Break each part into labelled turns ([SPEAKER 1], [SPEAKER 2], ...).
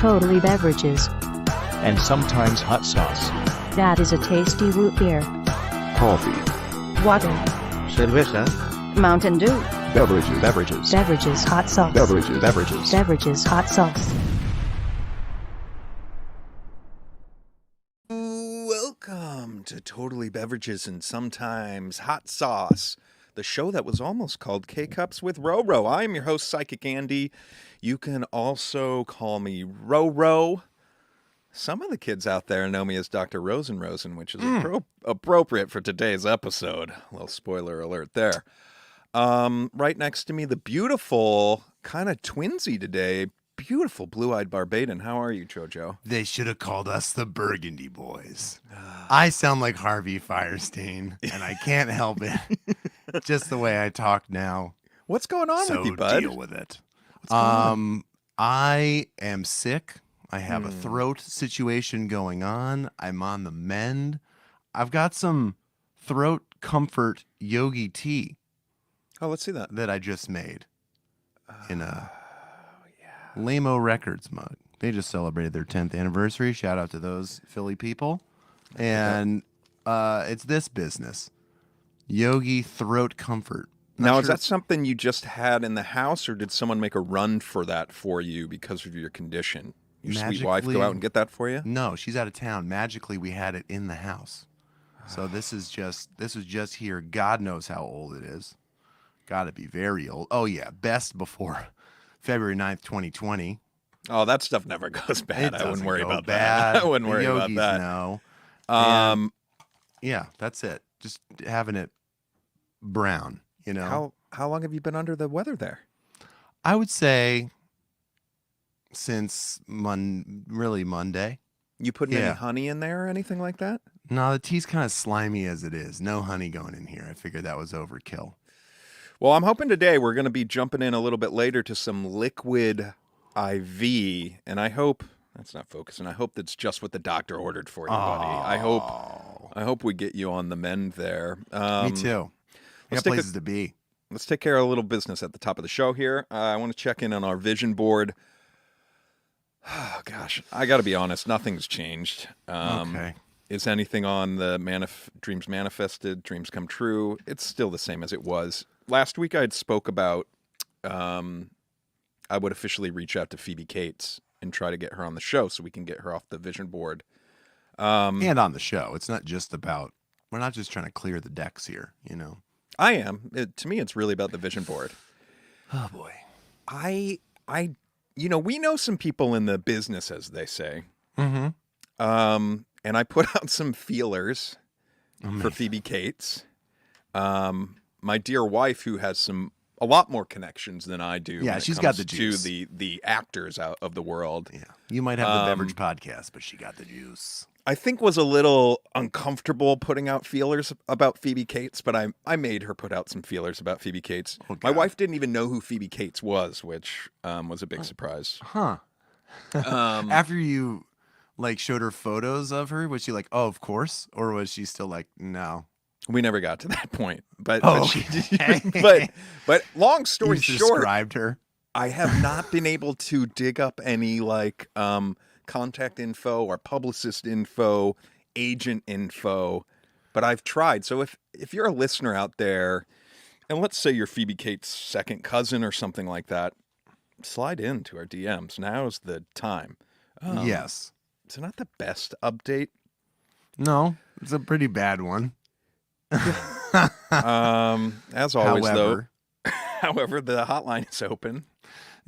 [SPEAKER 1] Totally Beverages.
[SPEAKER 2] And sometimes hot sauce.
[SPEAKER 1] That is a tasty root beer.
[SPEAKER 2] Coffee.
[SPEAKER 1] Water.
[SPEAKER 3] Cerveza.
[SPEAKER 1] Mountain Dew.
[SPEAKER 2] Beverages.
[SPEAKER 1] Beverages hot sauce. Beverages hot sauce.
[SPEAKER 4] Welcome to Totally Beverages and Sometimes Hot Sauce, the show that was almost called K-Cups with Roro. I am your host, Psychic Andy. You can also call me Roro. Some of the kids out there know me as Dr. Rosen, which is appropriate for today's episode. A little spoiler alert there. Right next to me, the beautiful, kind of twinsy today, beautiful blue-eyed Barbadian. How are you, Jojo?
[SPEAKER 5] They should have called us the Burgundy Boys. I sound like Harvey Firestein, and I can't help it. Just the way I talk now.
[SPEAKER 4] What's going on with you, bud?
[SPEAKER 5] Deal with it. I am sick. I have a throat situation going on. I'm on the mend. I've got some throat comfort yogi tea.
[SPEAKER 4] Oh, let's see that.
[SPEAKER 5] That I just made in a Lamo Records mug. They just celebrated their 10th anniversary. Shout out to those Philly people. And it's this business. Yogi Throat Comfort.
[SPEAKER 4] Now, is that something you just had in the house, or did someone make a run for that for you because of your condition? Your sweet wife go out and get that for you?
[SPEAKER 5] No, she's out of town. Magically, we had it in the house. So this was just here. God knows how old it is. Got to be very old. Oh, yeah. Best before February 9th, 2020.
[SPEAKER 4] Oh, that stuff never goes bad. I wouldn't worry about
[SPEAKER 5] bad.
[SPEAKER 4] that. I wouldn't worry about that.
[SPEAKER 5] No. Yeah, that's it. Just having it brown, you know.
[SPEAKER 4] How long have you been under the weather there?
[SPEAKER 5] I would say since really Monday.
[SPEAKER 4] You putting any honey in there or anything like that?
[SPEAKER 5] No, the tea's kind of slimy as it is. No honey going in here. I figured that was overkill.
[SPEAKER 4] Well, I'm hoping today we're going to be jumping in a little bit later to some Liquid I.V. And I hope that's not focusing. I hope that's just what the doctor ordered for you, buddy. I hope we get you on the mend there.
[SPEAKER 5] Me too. I got places to be.
[SPEAKER 4] Let's take care of a little business at the top of the show here. I want to check in on our vision board. Oh, gosh, I got to be honest. Nothing's changed.
[SPEAKER 5] Okay.
[SPEAKER 4] Is anything on the Dreams Manifested, Dreams Come True? It's still the same as it was. Last week I had spoke about I would officially reach out to Phoebe Cates and try to get her on the show so we can get her off the vision board.
[SPEAKER 5] And on the show. It's not just about, we're not just trying to clear the decks here, you know.
[SPEAKER 4] I am. To me, it's really about the vision board.
[SPEAKER 5] Oh, boy.
[SPEAKER 4] We know some people in the business, as they say.
[SPEAKER 5] Mm-hmm.
[SPEAKER 4] And I put out some feelers for Phoebe Cates. My dear wife, who has a lot more connections than I do.
[SPEAKER 5] Yeah, she's got the juice.
[SPEAKER 4] To the actors out of the world.
[SPEAKER 5] Yeah, you might have the beverage podcast, but she got the juice.
[SPEAKER 4] I think was a little uncomfortable putting out feelers about Phoebe Cates, but I made her put out some feelers about Phoebe Cates. Oh, my wife didn't even know who Phoebe Cates was, which was a big surprise.
[SPEAKER 5] Huh. After you showed her photos of her, was she like, oh, of course? Or was she still like, no?
[SPEAKER 4] We never got to that point. But
[SPEAKER 5] okay.
[SPEAKER 4] but long story
[SPEAKER 5] you
[SPEAKER 4] short,
[SPEAKER 5] described her.
[SPEAKER 4] I have not been able to dig up any contact info or publicist info, agent info, but I've tried. So if you're a listener out there, and let's say you're Phoebe Cates' second cousin or something like that, slide into our DMs. Now's the time.
[SPEAKER 5] Yes.
[SPEAKER 4] It's not the best update.
[SPEAKER 5] No, it's a pretty bad one.
[SPEAKER 4] As always, however, the hotline is open.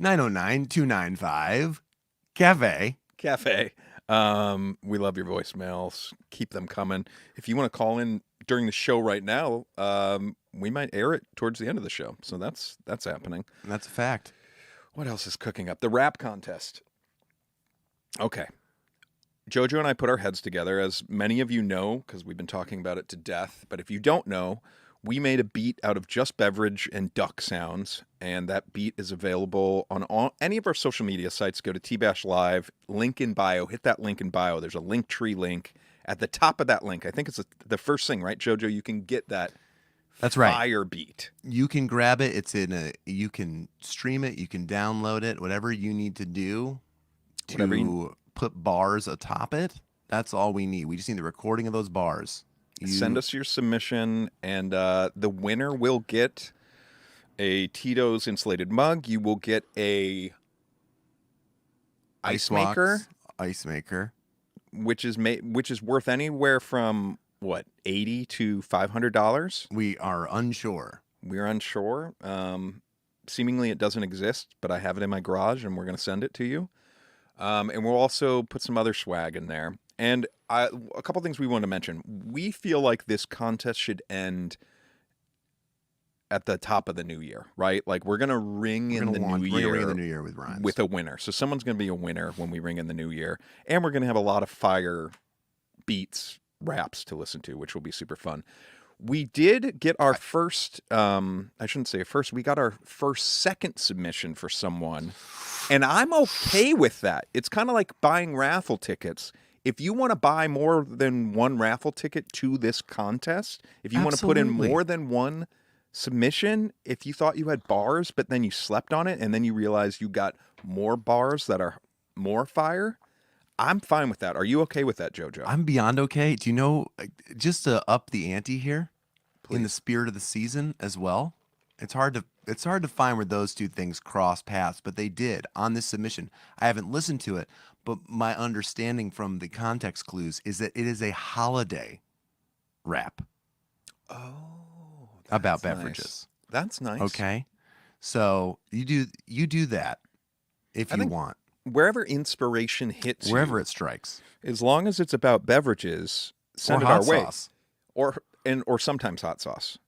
[SPEAKER 5] 909-295-CAFE.
[SPEAKER 4] Cafe. We love your voicemails. Keep them coming. If you want to call in during the show right now, we might air it towards the end of the show. So that's happening.
[SPEAKER 5] That's a fact.
[SPEAKER 4] What else is cooking up? The rap contest. Okay. Jojo and I put our heads together, as many of you know, because we've been talking about it to death. But if you don't know, we made a beat out of just beverage and duck sounds, and that beat is available on any of our social media sites. Go to TBASHLIVE, link in bio, hit that link in bio. There's a Linktree link. At the top of that link, I think it's the first thing, right, Jojo? You can get that
[SPEAKER 5] That's right.
[SPEAKER 4] fire beat.
[SPEAKER 5] You can grab it. You can stream it. You can download it, whatever you need to do.
[SPEAKER 4] Whatever
[SPEAKER 5] to put bars atop it. That's all we need. We just need the recording of those bars.
[SPEAKER 4] Send us your submission, and the winner will get a Tito's insulated mug. You will get a ice maker, which is worth anywhere from what, $80 to $500.
[SPEAKER 5] We are unsure.
[SPEAKER 4] We're unsure. Seemingly it doesn't exist, but I have it in my garage, and we're going to send it to you. And we'll also put some other swag in there. And a couple things we want to mention. We feel like this contest should end at the top of the new year, right? Like we're going to ring in the new year
[SPEAKER 5] with rhymes.
[SPEAKER 4] With a winner. So someone's going to be a winner when we ring in the new year. And we're going to have a lot of fire beats, raps to listen to, which will be super fun. We did get our first, we got our second submission for someone. And I'm okay with that. It's kind of like buying raffle tickets. If you want to buy more than one raffle ticket to this contest, if you want to put in more than one submission, if you thought you had bars, but then you slept on it and then you realize you got more bars that are more fire, I'm fine with that. Are you okay with that, JoJo?
[SPEAKER 5] I'm beyond okay. Do you know, just to up the ante here, in the spirit of the season as well, it's hard to find where those two things cross paths, but they did on this submission. I haven't listened to it, but my understanding from the context clues is that it is a holiday rap.
[SPEAKER 4] Oh,
[SPEAKER 5] about beverages.
[SPEAKER 4] That's nice.
[SPEAKER 5] Okay, so you do that if you want.
[SPEAKER 4] Wherever inspiration hits,
[SPEAKER 5] wherever it strikes,
[SPEAKER 4] as long as it's about beverages, send it our way, or sometimes hot sauce.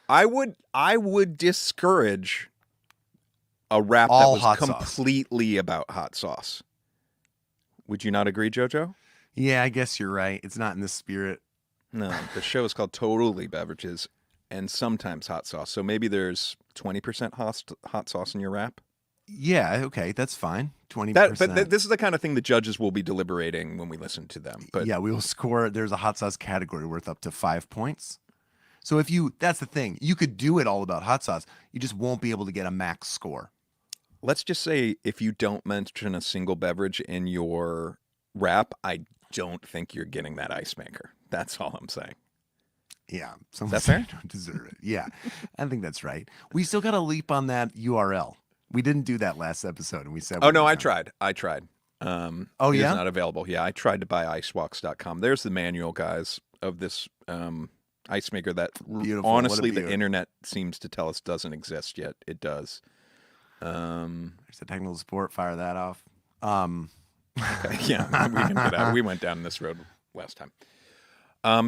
[SPEAKER 4] I would discourage a rap that was completely about hot sauce. Would you not agree, JoJo?
[SPEAKER 5] Yeah, I guess you're right. It's not in the spirit.
[SPEAKER 4] No, the show is called Totally Beverages and sometimes hot sauce. So maybe there's 20% hot sauce in your rap.
[SPEAKER 5] Yeah, okay, that's fine. 20%.
[SPEAKER 4] But this is the kind of thing the judges will be deliberating when we listen to them. But
[SPEAKER 5] yeah, we will score. There's a hot sauce category worth up to 5 points. So that's the thing. You could do it all about hot sauce. You just won't be able to get a max score.
[SPEAKER 4] Let's just say if you don't mention a single beverage in your rap, I don't think you're getting that ice maker. That's all I'm saying.
[SPEAKER 5] Yeah.
[SPEAKER 4] That's fair?
[SPEAKER 5] Don't deserve it. Yeah. I think that's right. We still got to leap on that URL. We didn't do that last episode, and we said...
[SPEAKER 4] Oh, no, I tried. It's
[SPEAKER 5] yeah?
[SPEAKER 4] not available. Yeah, I tried to buy icewalks.com. There's the manual, guys, of this ice maker that honestly the internet seems to tell us doesn't exist yet. It does.
[SPEAKER 5] There's the technical support. Fire that off.
[SPEAKER 4] Okay, yeah, we can get out. We went down this road last time.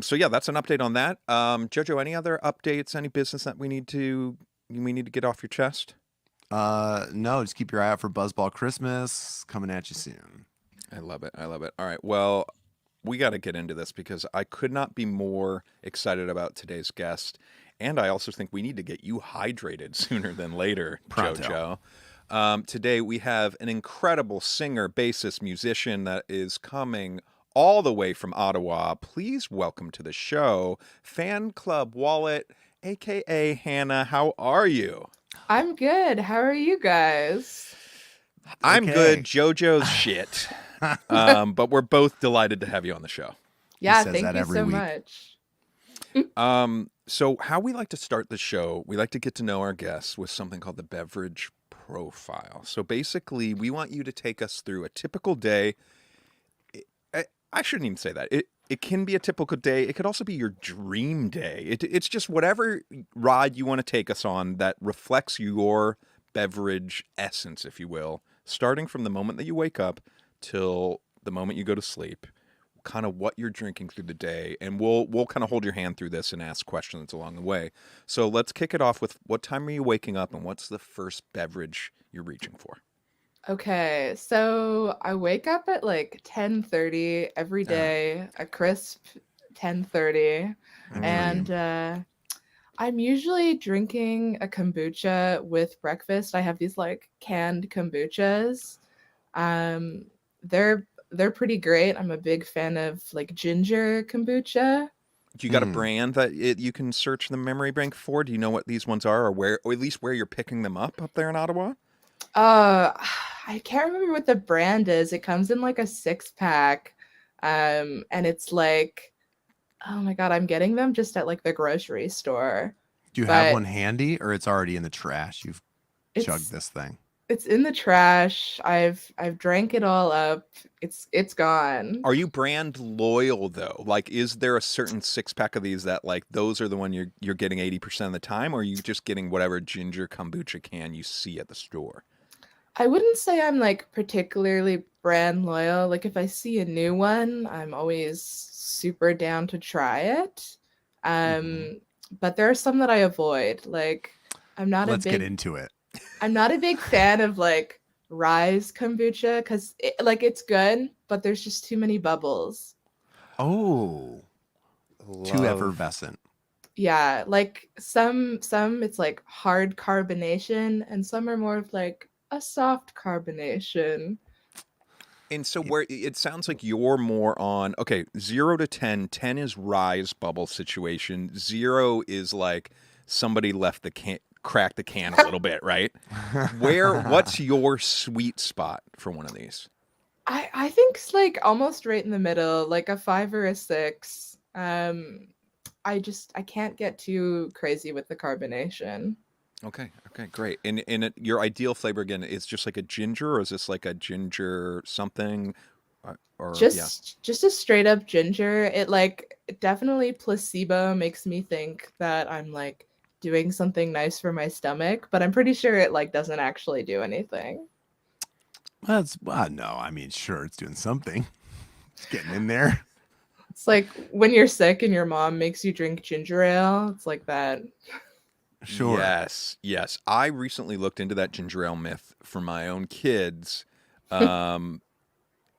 [SPEAKER 4] So yeah, that's an update on that. JoJo, any other updates? Any business that we need to get off your chest?
[SPEAKER 5] No, just keep your eye out for Buzzball Christmas coming at you soon.
[SPEAKER 4] I love it. All right, well, we got to get into this because I could not be more excited about today's guest. And I also think we need to get you hydrated sooner than later,
[SPEAKER 5] Pronto.
[SPEAKER 4] JoJo. Today we have an incredible singer, bassist, musician that is coming all the way from Ottawa. Please welcome to the show, FANCLUBWALLET, a.k.a. Hannah. How are you?
[SPEAKER 3] I'm good. How are you guys?
[SPEAKER 4] I'm good. JoJo's shit. But we're both delighted to have you on the show.
[SPEAKER 3] Yeah, thank you so much.
[SPEAKER 4] So how we like to start the show, we like to get to know our guests with something called the beverage profile. So basically, we want you to take us through a typical day. I shouldn't even say that. It can be a typical day. It could also be your dream day. It's just whatever ride you want to take us on that reflects your beverage essence, if you will, starting from the moment that you wake up till the moment you go to sleep. Kind of what you're drinking through the day, and we'll kind of hold your hand through this and ask questions along the way. So let's kick it off with what time are you waking up and what's the first beverage you're reaching for?
[SPEAKER 3] Okay, so I wake up at like 10:30 every day, a crisp 10:30, and I'm usually drinking a kombucha with breakfast. I have these like canned kombuchas. They're pretty great. I'm a big fan of like ginger kombucha.
[SPEAKER 4] Do you got a brand that you can search the memory bank for? Do you know what these ones are, or at least where you're picking them up there in Ottawa?
[SPEAKER 3] I can't remember what the brand is. It comes in like a 6-pack. And it's like, oh my God, I'm getting them just at like the grocery store.
[SPEAKER 5] Do you have
[SPEAKER 3] But
[SPEAKER 5] one handy, or it's already in the trash? You've
[SPEAKER 3] it's
[SPEAKER 5] chugged this thing.
[SPEAKER 3] it's in the trash. I've drank it all up. It's gone.
[SPEAKER 4] Are you brand loyal though? Like, is there a certain 6-pack of these that like those are the one you're getting 80% of the time, or are you just getting whatever ginger kombucha can you see at the store?
[SPEAKER 3] I wouldn't say I'm like particularly brand loyal. Like if I see a new one, I'm always super down to try it. But there are some that I avoid. Like
[SPEAKER 5] Let's get into it.
[SPEAKER 3] I'm not a big fan of like Rise kombucha because it's good, but there's just too many bubbles.
[SPEAKER 5] Oh, too effervescent.
[SPEAKER 3] Yeah, like some it's like hard carbonation, and some are more of like a soft carbonation.
[SPEAKER 4] And so where it sounds like you're more on, okay, 0 to 10, 10 is rise bubble situation. 0 is like somebody left the can, cracked the can a little bit, right? What's your sweet spot for one of these?
[SPEAKER 3] I think it's like almost right in the middle, like a 5 or a 6. I can't get too crazy with the carbonation.
[SPEAKER 4] Okay, great. And your ideal flavor again is just like a ginger, or is this like a ginger something? Or
[SPEAKER 3] Just a straight up ginger. It definitely placebo makes me think that I'm like doing something nice for my stomach, but I'm pretty sure it like doesn't actually do anything.
[SPEAKER 5] No, I mean, sure, it's doing something. It's getting in there.
[SPEAKER 3] It's like when you're sick and your mom makes you drink ginger ale. It's like that.
[SPEAKER 5] Sure.
[SPEAKER 4] Yes. I recently looked into that ginger ale myth for my own kids, and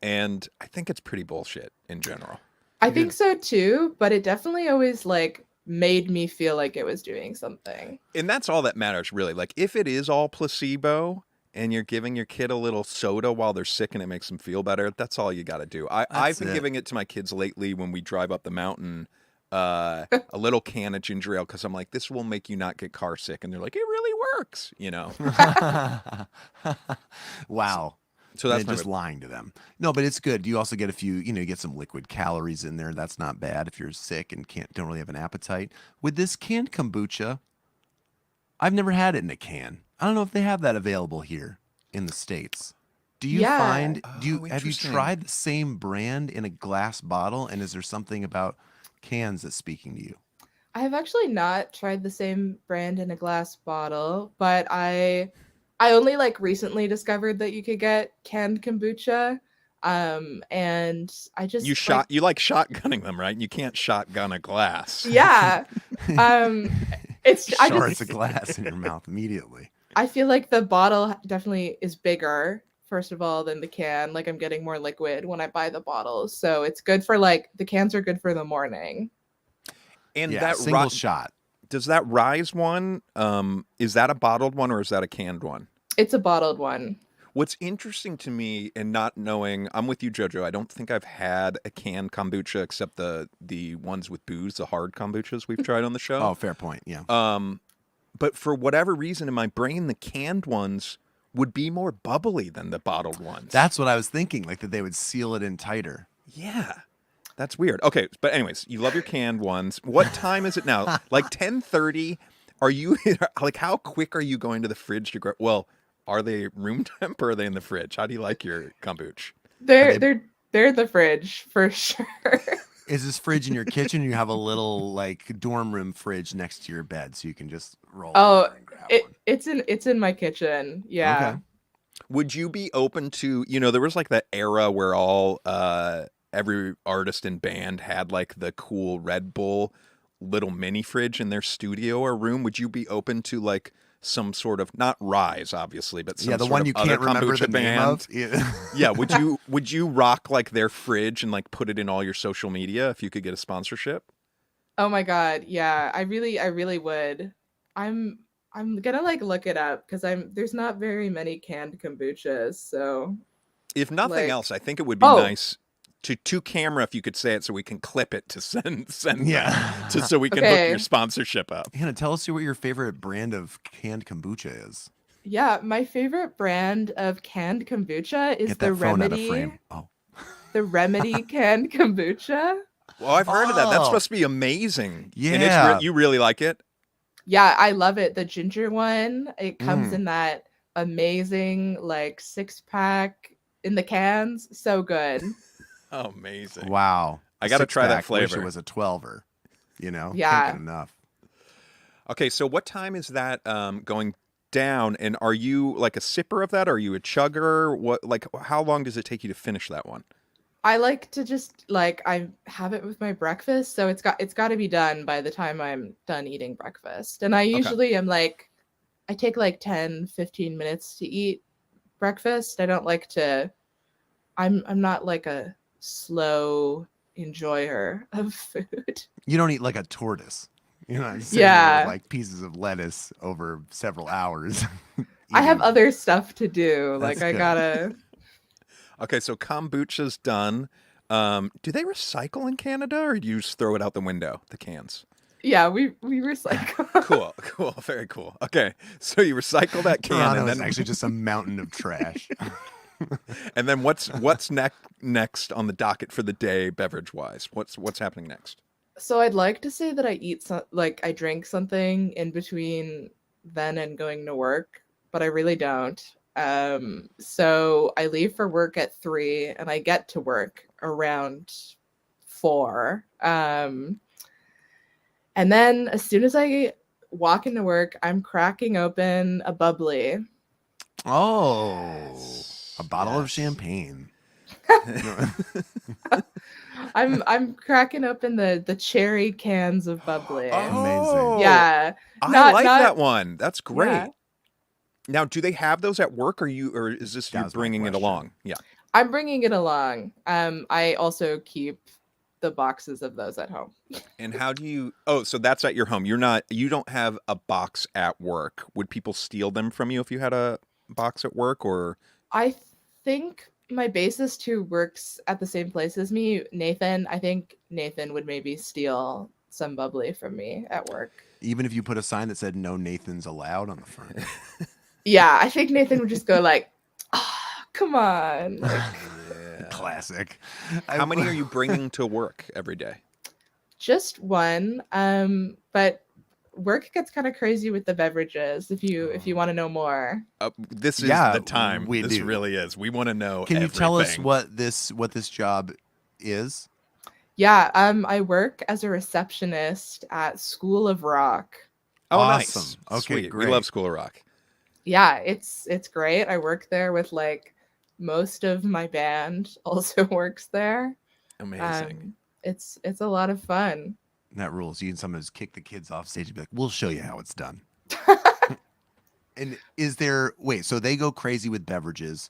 [SPEAKER 4] I think it's pretty bullshit in general.
[SPEAKER 3] I think so too, but it definitely always like made me feel like it was doing something.
[SPEAKER 4] And that's all that matters, really. Like if it is all placebo and you're giving your kid a little soda while they're sick and it makes them feel better, that's all you got to do. I've been giving it to my kids lately when we drive up the mountain. A little can of ginger ale because I'm like, this will make you not get car sick, and they're like, it really works, you know.
[SPEAKER 5] Wow.
[SPEAKER 4] So that's
[SPEAKER 5] just lying to them. No, but it's good. You also get a few, you get some liquid calories in there. That's not bad if you're sick and don't really have an appetite. With this canned kombucha, I've never had it in a can. I don't know if they have that available here in the States. Do you find have you tried the same brand in a glass bottle, and is there something about cans that's speaking to you?
[SPEAKER 3] I have actually not tried the same brand in a glass bottle, but I only like recently discovered that you could get canned kombucha. And I just
[SPEAKER 4] you like shotgunning them, right? You can't shotgun a glass.
[SPEAKER 3] Yeah. It's
[SPEAKER 5] a glass in your mouth immediately.
[SPEAKER 3] I feel like the bottle definitely is bigger, first of all, than the can. Like I'm getting more liquid when I buy the bottles. So it's good for like the cans are good for the morning.
[SPEAKER 4] And
[SPEAKER 5] that single shot.
[SPEAKER 4] Does that Rise one, is that a bottled one or is that a canned one?
[SPEAKER 3] It's a bottled one.
[SPEAKER 4] What's interesting to me, and not knowing, I'm with you, JoJo. I don't think I've had a canned kombucha except the ones with booze, the hard kombuchas we've tried on the show.
[SPEAKER 5] Oh, fair point. Yeah.
[SPEAKER 4] But for whatever reason in my brain, the canned ones would be more bubbly than the bottled ones.
[SPEAKER 5] That's what I was thinking, like that they would seal it in tighter.
[SPEAKER 4] Yeah. That's weird. Okay, but anyways, you love your canned ones. What time is it now? Like 10:30? Are you like how quick are you going to the fridge to grab? Well, are they room temp or are they in the fridge? How do you like your kombucha?
[SPEAKER 3] They're in the fridge for sure.
[SPEAKER 5] Is this fridge in your kitchen? Or you have a little like dorm room fridge next to your bed, so you can just roll.
[SPEAKER 3] Oh, it's in my kitchen. Yeah.
[SPEAKER 5] Okay.
[SPEAKER 4] Would you be open to? There was like that era where all every artist and band had like the cool Red Bull little mini fridge in their studio or room. Would you be open to like some sort of, not Rise obviously, but some
[SPEAKER 5] the
[SPEAKER 4] sort
[SPEAKER 5] one
[SPEAKER 4] of
[SPEAKER 5] you
[SPEAKER 4] other
[SPEAKER 5] can't remember the name of?
[SPEAKER 4] Yeah. Would you rock like their fridge and like put it in all your social media if you could get a sponsorship?
[SPEAKER 3] Oh my God. Yeah. I really would. I'm gonna like look it up because there's not very many canned kombuchas. So
[SPEAKER 4] if nothing else, I think it would be nice to camera if you could say it so we can clip it to send so we can hook your sponsorship up.
[SPEAKER 5] Hannah, tell us what your favorite brand of canned kombucha is.
[SPEAKER 3] Yeah, my favorite brand of canned kombucha is
[SPEAKER 5] Get
[SPEAKER 3] the
[SPEAKER 5] that phone out of
[SPEAKER 3] Remedy.
[SPEAKER 5] frame. Oh.
[SPEAKER 3] The Remedy canned kombucha.
[SPEAKER 4] Well, I've heard of that. That's
[SPEAKER 5] Oh.
[SPEAKER 4] supposed to be amazing. And
[SPEAKER 5] Yeah.
[SPEAKER 4] you really like it?
[SPEAKER 3] Yeah, I love it. The ginger one, it comes
[SPEAKER 5] Mm.
[SPEAKER 3] in that amazing like 6-pack in the cans. So good.
[SPEAKER 4] Oh, amazing.
[SPEAKER 5] Wow.
[SPEAKER 4] I got to try that
[SPEAKER 5] Six-pack, Wish
[SPEAKER 4] flavor.
[SPEAKER 5] it was a 12er. You know?
[SPEAKER 3] Yeah.
[SPEAKER 5] Can't get enough.
[SPEAKER 4] Okay, so what time is that going down? And are you like a sipper of that? Are you a chugger? What, like, how long does it take you to finish that one?
[SPEAKER 3] I like to just like I have it with my breakfast, so it's got to be done by the time I'm done eating breakfast. And I usually am like I take like 10-15 minutes to eat breakfast. I don't like to I'm not like a slow enjoyer of food.
[SPEAKER 5] You don't eat like a tortoise. You're not sitting
[SPEAKER 3] Yeah.
[SPEAKER 5] there with like pieces of lettuce over several hours.
[SPEAKER 3] I have
[SPEAKER 5] eating.
[SPEAKER 3] other stuff to do.
[SPEAKER 5] That's
[SPEAKER 3] Like I
[SPEAKER 5] good.
[SPEAKER 3] gotta
[SPEAKER 4] Okay, so kombucha's done. Do they recycle in Canada, or do you just throw it out the window, the cans?
[SPEAKER 3] yeah, we recycle.
[SPEAKER 4] Cool, very cool. Okay, so you recycle that can,
[SPEAKER 5] Toronto
[SPEAKER 4] and
[SPEAKER 5] is
[SPEAKER 4] then
[SPEAKER 5] actually just a mountain of trash.
[SPEAKER 4] and then what's next on the docket for the day, beverage wise? What's happening next?
[SPEAKER 3] So I'd like to say that I eat like I drink something in between then and going to work, but I really don't. So I leave for work at 3 and I get to work around 4. And then as soon as I walk into work, I'm cracking open a bubbly.
[SPEAKER 5] Oh, a bottle of
[SPEAKER 4] Yes.
[SPEAKER 5] champagne.
[SPEAKER 3] I'm cracking open the cherry cans of bubbly.
[SPEAKER 5] Amazing.
[SPEAKER 3] Yeah.
[SPEAKER 4] I
[SPEAKER 3] Not-
[SPEAKER 4] like
[SPEAKER 3] not-
[SPEAKER 4] that one. That's great.
[SPEAKER 3] Yeah.
[SPEAKER 4] Now, do they have those at work, or is this
[SPEAKER 5] That
[SPEAKER 4] you
[SPEAKER 5] was my
[SPEAKER 4] bringing it
[SPEAKER 5] question.
[SPEAKER 4] along? Yeah.
[SPEAKER 3] I'm bringing it along. I also keep the boxes of those at home.
[SPEAKER 4] And how do you? Oh, so that's at your home. You don't have a box at work. Would people steal them from you if you had a box at work, or?
[SPEAKER 3] I think my bassist who works at the same place as me, Nathan, I think Nathan would maybe steal some bubbly from me at work.
[SPEAKER 5] Even if you put a sign that said "No Nathan's allowed" on the front.
[SPEAKER 3] Yeah, I think Nathan would just go like, come on. Like,
[SPEAKER 4] Yeah.
[SPEAKER 5] Classic.
[SPEAKER 4] How many are you bringing to work every day?
[SPEAKER 3] just one. But work gets kind of crazy with the beverages if you want to know more.
[SPEAKER 4] This is
[SPEAKER 5] Yeah,
[SPEAKER 4] the time.
[SPEAKER 5] we
[SPEAKER 4] This
[SPEAKER 5] do.
[SPEAKER 4] really is. We want to know.
[SPEAKER 5] Can you tell us
[SPEAKER 4] everything.
[SPEAKER 5] what this job is?
[SPEAKER 3] Yeah, I work as a receptionist at School of Rock.
[SPEAKER 4] Oh,
[SPEAKER 5] Awesome.
[SPEAKER 4] nice.
[SPEAKER 5] Okay,
[SPEAKER 4] Sweet.
[SPEAKER 5] great.
[SPEAKER 4] We love School of Rock.
[SPEAKER 3] Yeah, it's great. I work there with like most of my band also works there.
[SPEAKER 4] Amazing.
[SPEAKER 3] It's a lot of fun.
[SPEAKER 5] That rules. You can sometimes kick the kids off stage and be like, "We'll show you how it's done." And so they go crazy with beverages.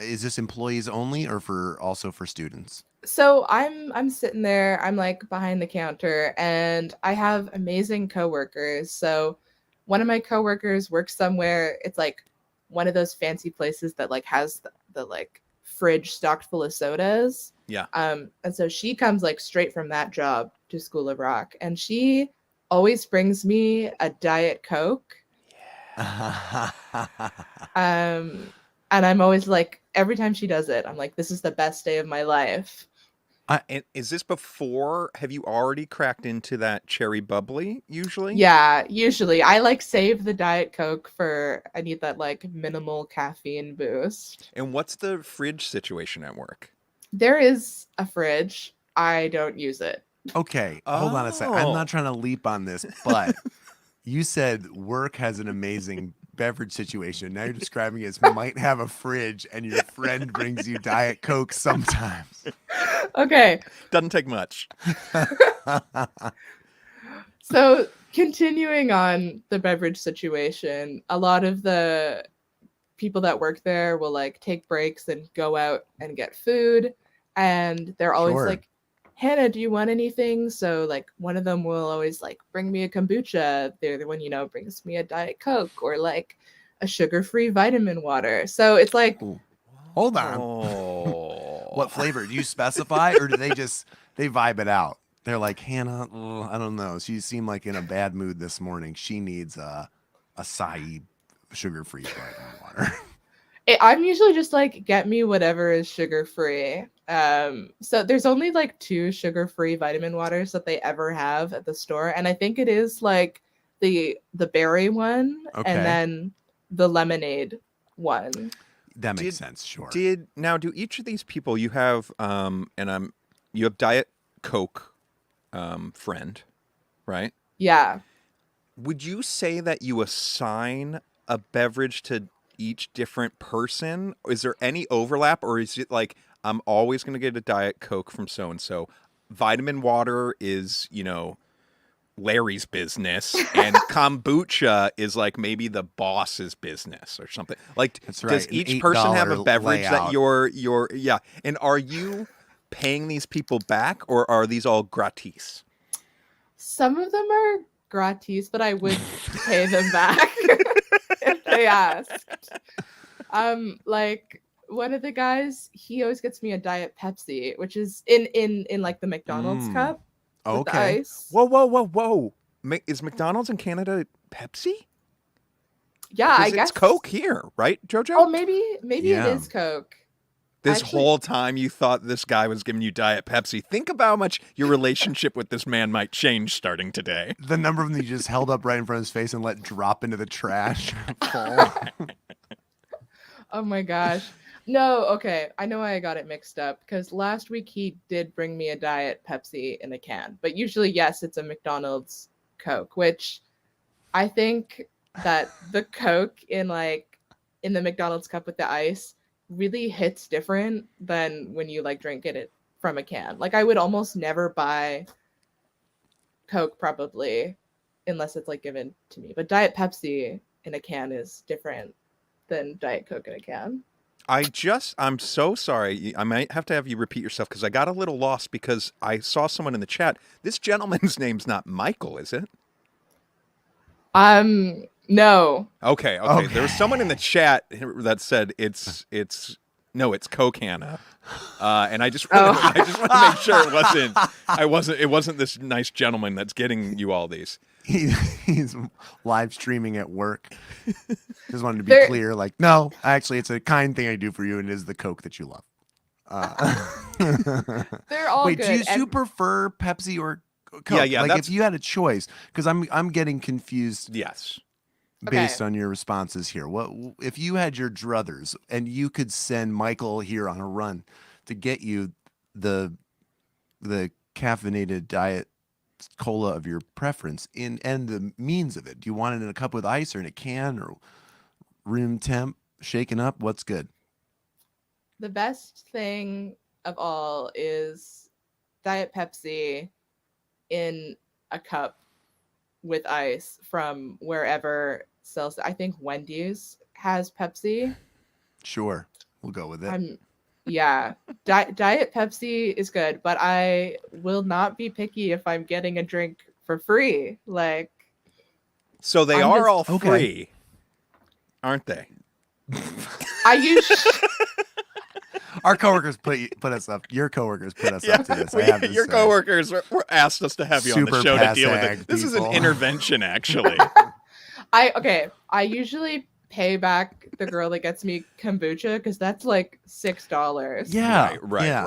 [SPEAKER 5] Is this employees only or also for students?
[SPEAKER 3] So I'm sitting there, I'm like behind the counter, and I have amazing coworkers. So one of my coworkers works somewhere, it's like one of those fancy places that like has the like fridge stocked full of sodas.
[SPEAKER 4] Yeah.
[SPEAKER 3] And so she comes like straight from that job to School of Rock, and she always brings me a Diet Coke. And I'm always like, every time she does it, I'm like, this is the best day of my life.
[SPEAKER 4] And is this before? Have you already cracked into that cherry bubbly? Usually.
[SPEAKER 3] Yeah, usually I like save the Diet Coke I need that like minimal caffeine boost.
[SPEAKER 4] And what's the fridge situation at work?
[SPEAKER 3] There is a fridge. I don't use it.
[SPEAKER 5] Okay, hold on a sec. I'm
[SPEAKER 4] Oh.
[SPEAKER 5] not trying to leap on this, but you said work has an amazing beverage situation. Now you're describing it as might have a fridge and your friend brings you Diet Coke sometimes.
[SPEAKER 3] Okay,
[SPEAKER 4] Doesn't take much.
[SPEAKER 3] so continuing on the beverage situation, a lot of the people that work there will like take breaks and go out and get food, and they're always
[SPEAKER 5] Sure.
[SPEAKER 3] like, Hannah, do you want anything? So like one of them will always like bring me a kombucha. The other one, brings me a Diet Coke or like a sugar-free vitamin water. So it's like,
[SPEAKER 5] Ooh. Hold on.
[SPEAKER 4] Oh.
[SPEAKER 5] What flavor? Do you specify or do they vibe it out? They're like, Hannah, I don't know. She seemed like in a bad mood this morning. She needs a acai sugar-free vitamin water.
[SPEAKER 3] I'm usually just like, get me whatever is sugar-free. So there's only like 2 sugar-free vitamin waters that they ever have at the store, and I think it is like the berry one
[SPEAKER 5] Okay.
[SPEAKER 3] and then the lemonade one.
[SPEAKER 5] That makes sense. Sure.
[SPEAKER 4] Do each of these people you have you have Diet Coke friend, right?
[SPEAKER 3] Yeah.
[SPEAKER 4] Would you say that you assign a beverage to each different person? Is there any overlap, or is it like, I'm always going to get a Diet Coke from so and so? Vitamin water is, Larry's business, and kombucha is like maybe the boss's business or something. Like,
[SPEAKER 5] That's right,
[SPEAKER 4] does
[SPEAKER 5] an
[SPEAKER 4] each person have a
[SPEAKER 5] $8
[SPEAKER 4] beverage that
[SPEAKER 5] layout.
[SPEAKER 4] you're yeah? And are you paying these people back, or are these all gratis?
[SPEAKER 3] Some of them are gratis, but I would pay them back if they asked. Like one of the guys, he always gets me a Diet Pepsi, which is in like the McDonald's cup with the
[SPEAKER 5] Okay.
[SPEAKER 3] ice.
[SPEAKER 4] Whoa! Is McDonald's in Canada Pepsi?
[SPEAKER 3] Yeah,
[SPEAKER 4] 'Cause
[SPEAKER 3] I
[SPEAKER 4] it's
[SPEAKER 3] guess
[SPEAKER 4] Coke here, right, Jojo?
[SPEAKER 3] Oh, maybe
[SPEAKER 5] Yeah.
[SPEAKER 3] it is Coke.
[SPEAKER 4] This
[SPEAKER 3] Actually-
[SPEAKER 4] whole time you thought this guy was giving you Diet Pepsi. Think about how much your relationship with this man might change starting today.
[SPEAKER 5] The number of them he just held up right in front of his face and let drop into the trash. Full.
[SPEAKER 3] Oh my gosh. No, okay. I know I got it mixed up because last week he did bring me a Diet Pepsi in a can. But usually, yes, it's a McDonald's Coke, which I think that the Coke in the McDonald's cup with the ice really hits different than when you like drink it from a can. Like, I would almost never buy Coke probably unless it's like given to me. But Diet Pepsi in a can is different than Diet Coke in a can.
[SPEAKER 4] I'm so sorry. I might have to have you repeat yourself because I got a little lost because I saw someone in the chat. This gentleman's name's not Michael, is it?
[SPEAKER 3] No.
[SPEAKER 4] Okay. There was someone in the chat that said it's Coke Hannah. And I just want to make sure it wasn't this nice gentleman that's getting you all these.
[SPEAKER 5] He's live streaming at work. Just wanted to be clear. Like, no, actually, it's a kind thing I do for you, and it is the Coke that you love.
[SPEAKER 3] They're all
[SPEAKER 5] Wait,
[SPEAKER 3] good.
[SPEAKER 5] do you prefer Pepsi or Coke?
[SPEAKER 4] Yeah,
[SPEAKER 5] Like,
[SPEAKER 4] that's-
[SPEAKER 5] if you had a choice, because I'm getting confused
[SPEAKER 4] Yes.
[SPEAKER 5] based
[SPEAKER 3] Okay.
[SPEAKER 5] on your responses here. What if you had your druthers and you could send Michael here on a run to get you the caffeinated diet cola of your preference and the means of it? Do you want it in a cup with ice or in a can or room temp, shaken up? What's good?
[SPEAKER 3] The best thing of all is Diet Pepsi in a cup with ice from wherever sells. I think Wendy's has Pepsi.
[SPEAKER 5] Sure, we'll go with it.
[SPEAKER 3] Diet Pepsi is good, but I will not be picky if I'm getting a drink for free. Like,
[SPEAKER 4] So they
[SPEAKER 3] I'm
[SPEAKER 4] are
[SPEAKER 3] just-
[SPEAKER 4] all
[SPEAKER 5] Okay.
[SPEAKER 4] free, aren't they?
[SPEAKER 3] I use
[SPEAKER 5] Our coworkers put us up. Your coworkers put us up to this. I have to
[SPEAKER 4] Your
[SPEAKER 5] say.
[SPEAKER 4] coworkers were asked us to have you on the
[SPEAKER 5] Super
[SPEAKER 4] show to deal with
[SPEAKER 5] pass-ag
[SPEAKER 4] it. This is an
[SPEAKER 5] people.
[SPEAKER 4] intervention, actually.
[SPEAKER 3] I usually pay back the girl that gets me kombucha because that's like $6.
[SPEAKER 5] Yeah,
[SPEAKER 4] Right.
[SPEAKER 5] yeah.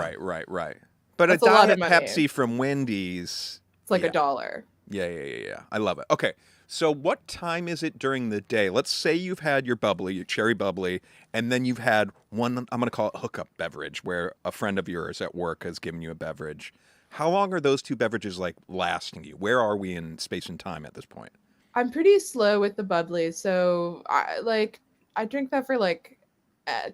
[SPEAKER 4] But
[SPEAKER 3] That's
[SPEAKER 4] a
[SPEAKER 3] a lot
[SPEAKER 4] Diet
[SPEAKER 3] of money.
[SPEAKER 4] Pepsi from Wendy's.
[SPEAKER 3] It's like
[SPEAKER 4] Yeah.
[SPEAKER 3] $1.
[SPEAKER 4] Yeah. I love it. Okay. So what time is it during the day? Let's say you've had your bubbly, your cherry bubbly, and then you've had one, I'm going to call it hookup beverage, where a friend of yours at work has given you a beverage. How long are those two beverages like lasting you? Where are we in space and time at this point?
[SPEAKER 3] I'm pretty slow with the bubbly, so I drink that for like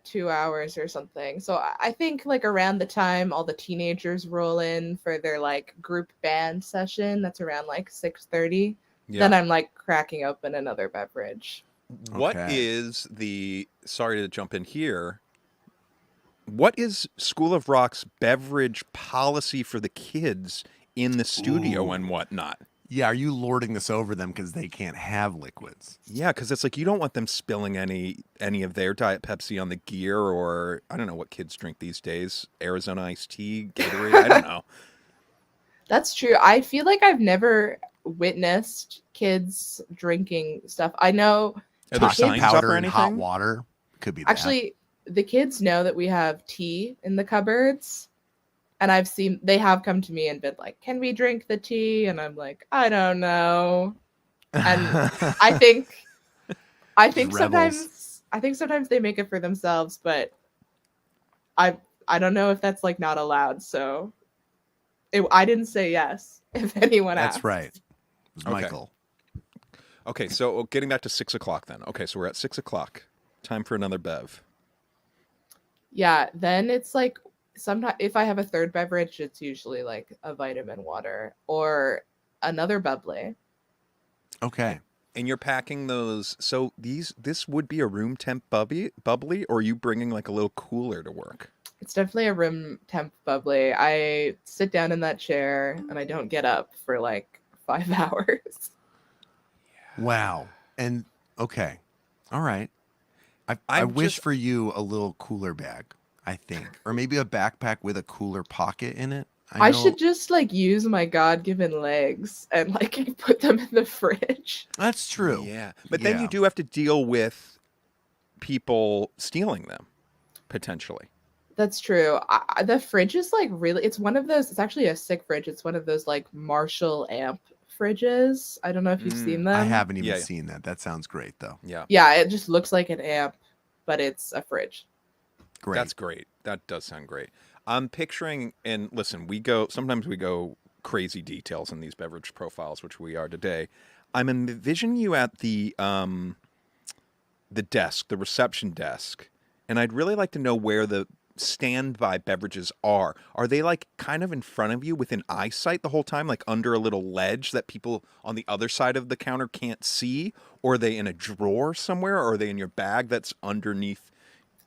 [SPEAKER 3] 2 hours or something. So I think like around the time all the teenagers roll in for their like group band session, that's around like 6:30. Then I'm like cracking open another beverage.
[SPEAKER 4] What
[SPEAKER 5] Okay.
[SPEAKER 4] is sorry to jump in here. What is School of Rock's beverage policy for the kids in the studio
[SPEAKER 5] Ooh.
[SPEAKER 4] and whatnot?
[SPEAKER 5] Yeah, are you lording this over them because they can't have liquids?
[SPEAKER 4] Yeah, because it's like you don't want them spilling any of their Diet Pepsi on the gear, or I don't know what kids drink these days. Arizona iced tea, Gatorade, I don't know.
[SPEAKER 3] That's true. I feel like I've never witnessed kids drinking stuff. I know
[SPEAKER 4] Are there
[SPEAKER 5] talking
[SPEAKER 4] signs up
[SPEAKER 5] powder
[SPEAKER 4] or
[SPEAKER 5] and hot
[SPEAKER 4] anything?
[SPEAKER 5] water. Could be that.
[SPEAKER 3] Actually, the kids know that we have tea in the cupboards. And I've seen they have come to me and been like, "Can we drink the tea?" And I'm like, "I don't know." And I think
[SPEAKER 5] rebels.
[SPEAKER 3] sometimes they make it for themselves, but I don't know if that's like not allowed. So I didn't say yes if anyone asked.
[SPEAKER 5] That's right. It was
[SPEAKER 4] Okay.
[SPEAKER 5] Michael.
[SPEAKER 4] Okay, so getting back to 6 o'clock then. Okay, so we're at 6 o'clock. Time for another bev.
[SPEAKER 3] Yeah, then it's like sometimes if I have a third beverage, it's usually like a vitamin water or another bubbly.
[SPEAKER 5] Okay.
[SPEAKER 4] And you're packing those. So this would be a room temp bubbly, or are you bringing like a little cooler to work?
[SPEAKER 3] It's definitely a room temp bubbly. I sit down in that chair and I don't get up for like 5 hours.
[SPEAKER 5] Wow. And okay. All right. I wish for you a little cooler bag, I think. Or maybe a backpack with a cooler pocket in it.
[SPEAKER 3] I should just like use my God-given legs and like put them in the fridge.
[SPEAKER 5] That's true.
[SPEAKER 4] Yeah, but then you do have to deal with people stealing them, potentially.
[SPEAKER 3] That's true. The fridge is like really, it's one of those, it's actually a sick fridge. It's one of those like Marshall amp fridges. I don't know if you've seen them.
[SPEAKER 5] I haven't even seen that. That sounds great though.
[SPEAKER 4] Yeah.
[SPEAKER 3] Yeah, it just looks like an amp, but it's a fridge.
[SPEAKER 5] Great.
[SPEAKER 4] That's great. That does sound great. I'm picturing, and listen, sometimes we go crazy details in these beverage profiles, which we are today. I'm envisioning you at the desk, the reception desk, and I'd really like to know where the standby beverages are. Are they like kind of in front of you within eyesight the whole time, like under a little ledge that people on the other side of the counter can't see? Or are they in a drawer somewhere? Or are they in your bag that's underneath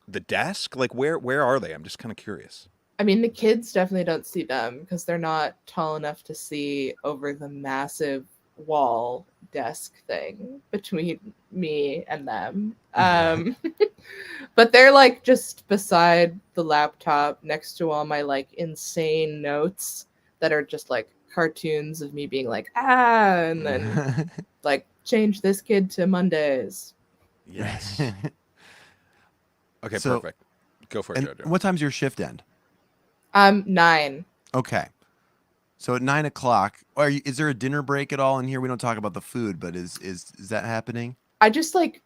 [SPEAKER 4] the desk? Like where are they? I'm just kind of curious.
[SPEAKER 3] I mean, the kids definitely don't see them because they're not tall enough to see over the massive wall desk thing between me and them. But they're like just beside the laptop next to all my like insane notes that are just like cartoons of me being like, and then like change this kid to Mondays.
[SPEAKER 4] Yes. Okay,
[SPEAKER 5] So-
[SPEAKER 4] perfect. Go for it,
[SPEAKER 5] And
[SPEAKER 4] Jojo.
[SPEAKER 5] what time's your shift end?
[SPEAKER 3] 9.
[SPEAKER 5] Okay. So at 9 o'clock, is there a dinner break at all in here? We don't talk about the food, but is that happening?
[SPEAKER 3] I just like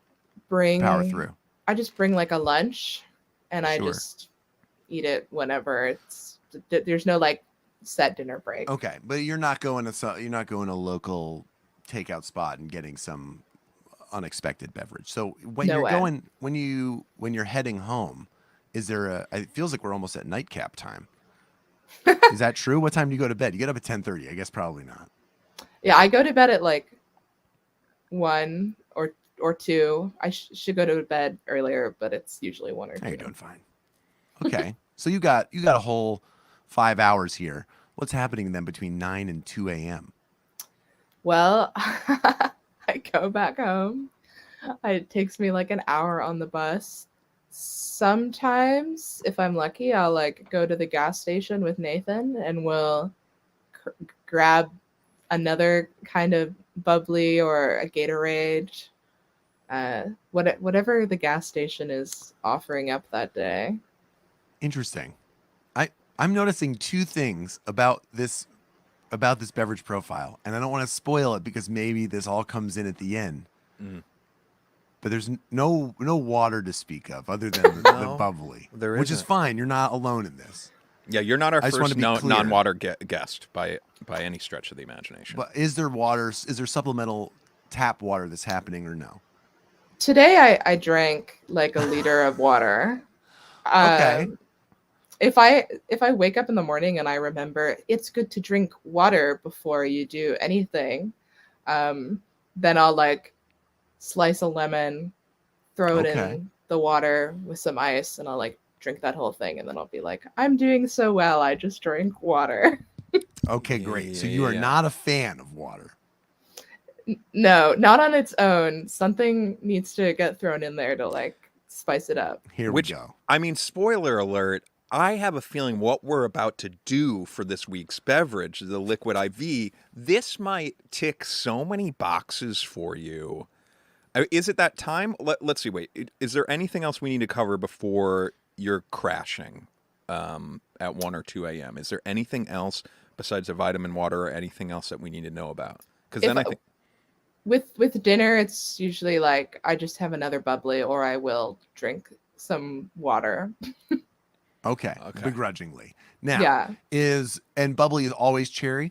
[SPEAKER 3] bring
[SPEAKER 5] Power through.
[SPEAKER 3] I just bring like a lunch and I
[SPEAKER 5] Sure.
[SPEAKER 3] just eat it whenever there's no like set dinner break.
[SPEAKER 5] Okay, but you're not going to a local takeout spot and getting some unexpected beverage. So when
[SPEAKER 3] No
[SPEAKER 5] you're
[SPEAKER 3] way.
[SPEAKER 5] when you're heading home, is there it feels like we're almost at nightcap time. Is that true? What time do you go to bed? You get up at 10:30. I guess probably not.
[SPEAKER 3] Yeah, I go to bed at like 1 or 2. I should go to bed earlier, but it's usually 1 or 2.
[SPEAKER 5] Hey, you're doing fine. Okay. So you got a whole 5 hours here. What's happening then between 9 and 2 a.m.?
[SPEAKER 3] Well, I go back home. It takes me like an hour on the bus. Sometimes, if I'm lucky, I'll like go to the gas station with Nathan and we'll grab another kind of bubbly or a Gatorade, whatever the gas station is offering up that day.
[SPEAKER 5] Interesting. I'm noticing two things about this beverage profile, and I don't want to spoil it because maybe this all comes in at the end.
[SPEAKER 4] Mm.
[SPEAKER 5] But there's no water to speak of other than the
[SPEAKER 4] No,
[SPEAKER 5] bubbly,
[SPEAKER 4] there
[SPEAKER 5] which is
[SPEAKER 4] isn't.
[SPEAKER 5] fine. You're not alone in this.
[SPEAKER 4] Yeah, you're not our
[SPEAKER 5] I just
[SPEAKER 4] first
[SPEAKER 5] wanna be clear.
[SPEAKER 4] non-water guest by any stretch of the imagination.
[SPEAKER 5] But is there water? Is there supplemental tap water that's happening or no?
[SPEAKER 3] Today I drank like a liter of water.
[SPEAKER 5] Okay.
[SPEAKER 3] If I wake up in the morning and I remember it's good to drink water before you do anything, then I'll like slice a lemon, throw it
[SPEAKER 5] Okay.
[SPEAKER 3] in the water with some ice, and I'll like drink that whole thing, and then I'll be like, I'm doing so well. I just drank water.
[SPEAKER 5] Okay, great. So
[SPEAKER 4] Yeah,
[SPEAKER 5] you are
[SPEAKER 4] yeah.
[SPEAKER 5] not a fan of water.
[SPEAKER 3] No, not on its own. Something needs to get thrown in there to like spice it up.
[SPEAKER 5] Here
[SPEAKER 4] Which-
[SPEAKER 5] we go.
[SPEAKER 4] I mean, spoiler alert, I have a feeling what we're about to do for this week's beverage, the Liquid IV, this might tick so many boxes for you. Is it that time? Let's see. Wait, is there anything else we need to cover before you're crashing at 1 or 2 a.m.? Is there anything else besides a vitamin water or anything else that we need to know about? Because then I think
[SPEAKER 3] with dinner, it's usually like I just have another bubbly, or I will drink some water.
[SPEAKER 5] Okay. Begrudgingly. Now,
[SPEAKER 3] Yeah.
[SPEAKER 5] and bubbly is always cherry,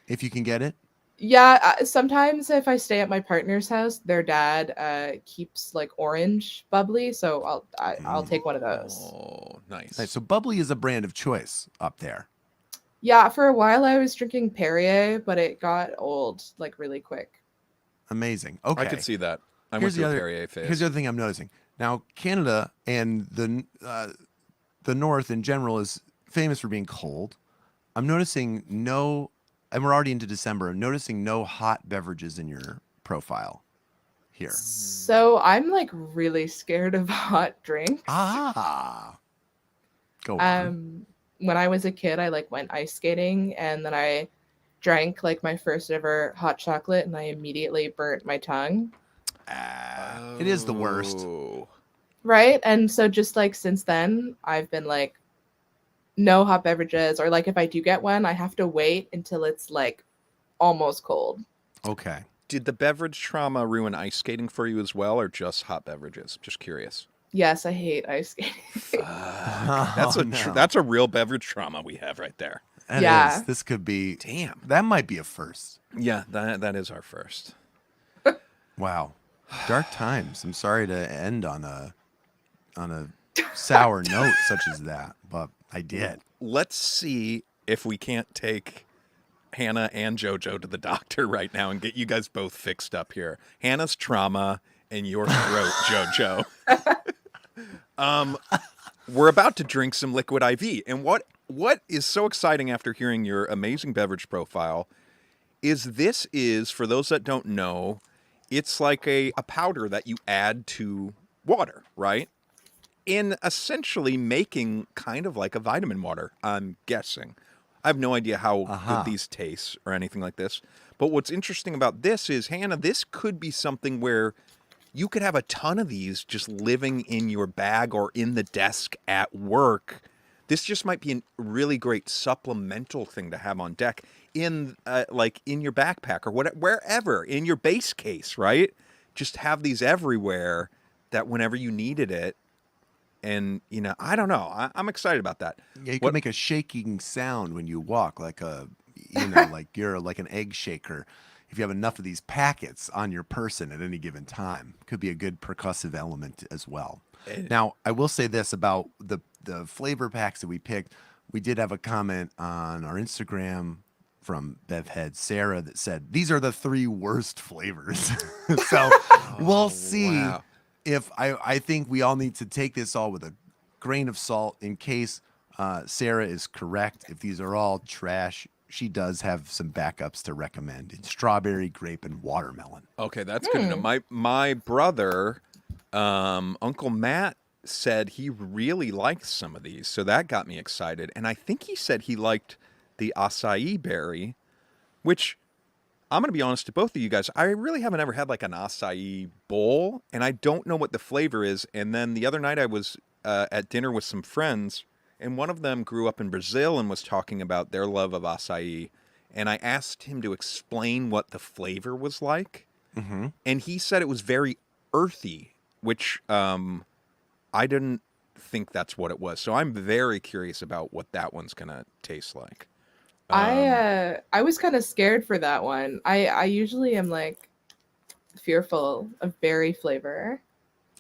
[SPEAKER 5] if you can get it.
[SPEAKER 3] Yeah, sometimes if I stay at my partner's house, their dad keeps like orange bubbly, so I'll take one of those.
[SPEAKER 4] Oh, nice.
[SPEAKER 5] Right, so bubbly is a brand of choice up there.
[SPEAKER 3] Yeah, for a while I was drinking Perrier, but it got old like really quick.
[SPEAKER 5] Amazing. Okay.
[SPEAKER 4] I could see that. I went through a Perrier phase.
[SPEAKER 5] Here's the other thing I'm noticing. Now, Canada and the North in general is famous for being cold. I'm noticing and we're already into December, I'm noticing no hot beverages in your profile here.
[SPEAKER 3] So I'm like really scared of hot drinks.
[SPEAKER 5] Go on.
[SPEAKER 3] When I was a kid, I like went ice skating, and then I drank like my first ever hot chocolate, and I immediately burnt my tongue.
[SPEAKER 5] It is the worst.
[SPEAKER 3] Right? And so just like since then, I've been like, no hot beverages, or like if I do get one, I have to wait until it's like almost cold.
[SPEAKER 5] Okay.
[SPEAKER 4] Did the beverage trauma ruin ice skating for you as well, or just hot beverages? Just curious.
[SPEAKER 3] Yes, I hate ice skating.
[SPEAKER 4] That's a real beverage trauma we have right there.
[SPEAKER 5] That is. This could be.
[SPEAKER 4] Damn.
[SPEAKER 5] That might be a first.
[SPEAKER 4] Yeah, that is our first.
[SPEAKER 5] Wow. Dark times. I'm sorry to end on a sour note such as that, but I did.
[SPEAKER 4] Let's see if we can't take Hannah and JoJo to the doctor right now and get you guys both fixed up here. Hannah's trauma and your throat, JoJo. We're about to drink some Liquid IV. And what is so exciting after hearing your amazing beverage profile is, for those that don't know, it's like a powder that you add to water, right? In essentially making kind of like a vitamin water, I'm guessing. I have no idea how good these taste or anything like this. But what's interesting about this is, Hannah, this could be something where you could have a ton of these just living in your bag or in the desk at work. This just might be a really great supplemental thing to have on deck in your backpack or wherever, in your base case, right? Just have these everywhere that whenever you needed it. And, I don't know. I'm excited about that.
[SPEAKER 5] Yeah, you could make a shaking sound when you walk, like like you're like an egg shaker. If you have enough of these packets on your person at any given time, could be a good percussive element as well. Now, I will say this about the flavor packs that we picked. We did have a comment on our Instagram from Bevhead Sarah that said, these are the 3 worst flavors. So we'll see. Wow. If I think we all need to take this all with a grain of salt in case Sarah is correct. If these are all trash, she does have some backups to recommend in strawberry, grape, and watermelon.
[SPEAKER 4] Okay, that's good to know. My brother, Uncle Matt, said he really liked some of these, so that got me excited. And I think he said he liked the acai berry, which, I'm going to be honest to both of you guys, I really haven't ever had like an acai bowl, and I don't know what the flavor is. And then the other night I was at dinner with some friends, and one of them grew up in Brazil and was talking about their love of acai. And I asked him to explain what the flavor was like. Mm-hmm. And he said it was very earthy, which I didn't think that's what it was. So I'm very curious about what that one's going to taste like.
[SPEAKER 3] I was kind of scared for that one. I usually am like fearful of berry flavor.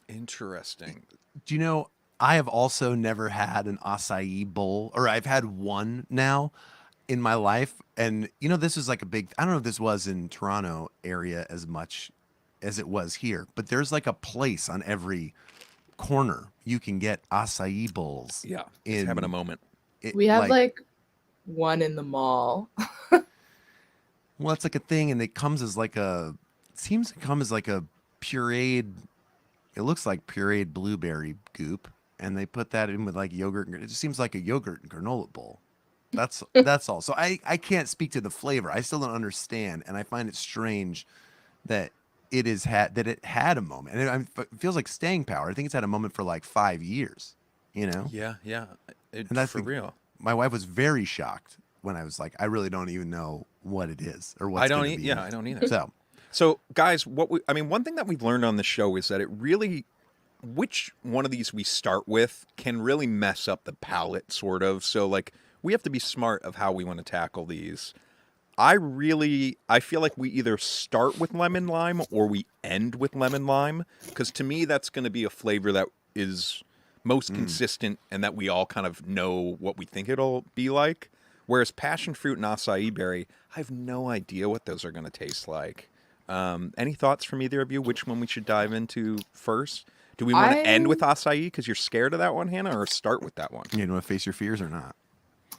[SPEAKER 4] Interesting.
[SPEAKER 5] Do you know, I have also never had an acai bowl, or I've had one now in my life. And, this is like I don't know if this was in Toronto area as much as it was here, but there's like a place on every corner you can get acai bowls.
[SPEAKER 4] Yeah, it's having a moment.
[SPEAKER 3] We have like one in the mall.
[SPEAKER 5] Well, it's like a thing, and it comes as like seems to come as like a pureed, it looks like pureed blueberry goop, and they put that in with like yogurt. It just seems like a yogurt and granola bowl. That's all. So I can't speak to the flavor. I still don't understand, and I find it strange that it had a moment, and it feels like staying power. I think it's had a moment for like 5 years.
[SPEAKER 4] Yeah.
[SPEAKER 5] And that's
[SPEAKER 4] for real.
[SPEAKER 5] My wife was very shocked when I was like, I really don't even know what it is or what's going to be.
[SPEAKER 4] I don't either.
[SPEAKER 5] So
[SPEAKER 4] guys, one thing that we've learned on the show is that which one of these we start with can really mess up the palate, sort of. So, like, we have to be smart of how we want to tackle these. I feel like we either start with lemon lime or we end with lemon lime, because to me, that's going to be a flavor that is most consistent and that we all kind of know what we think it'll be like. Whereas passion fruit and acai berry, I have no idea what those are going to taste like. Any thoughts from either of you? Which one we should dive into first? Do we want to end with acai because you're scared of that one, Hannah, or start with that one?
[SPEAKER 5] you want to face your fears or not?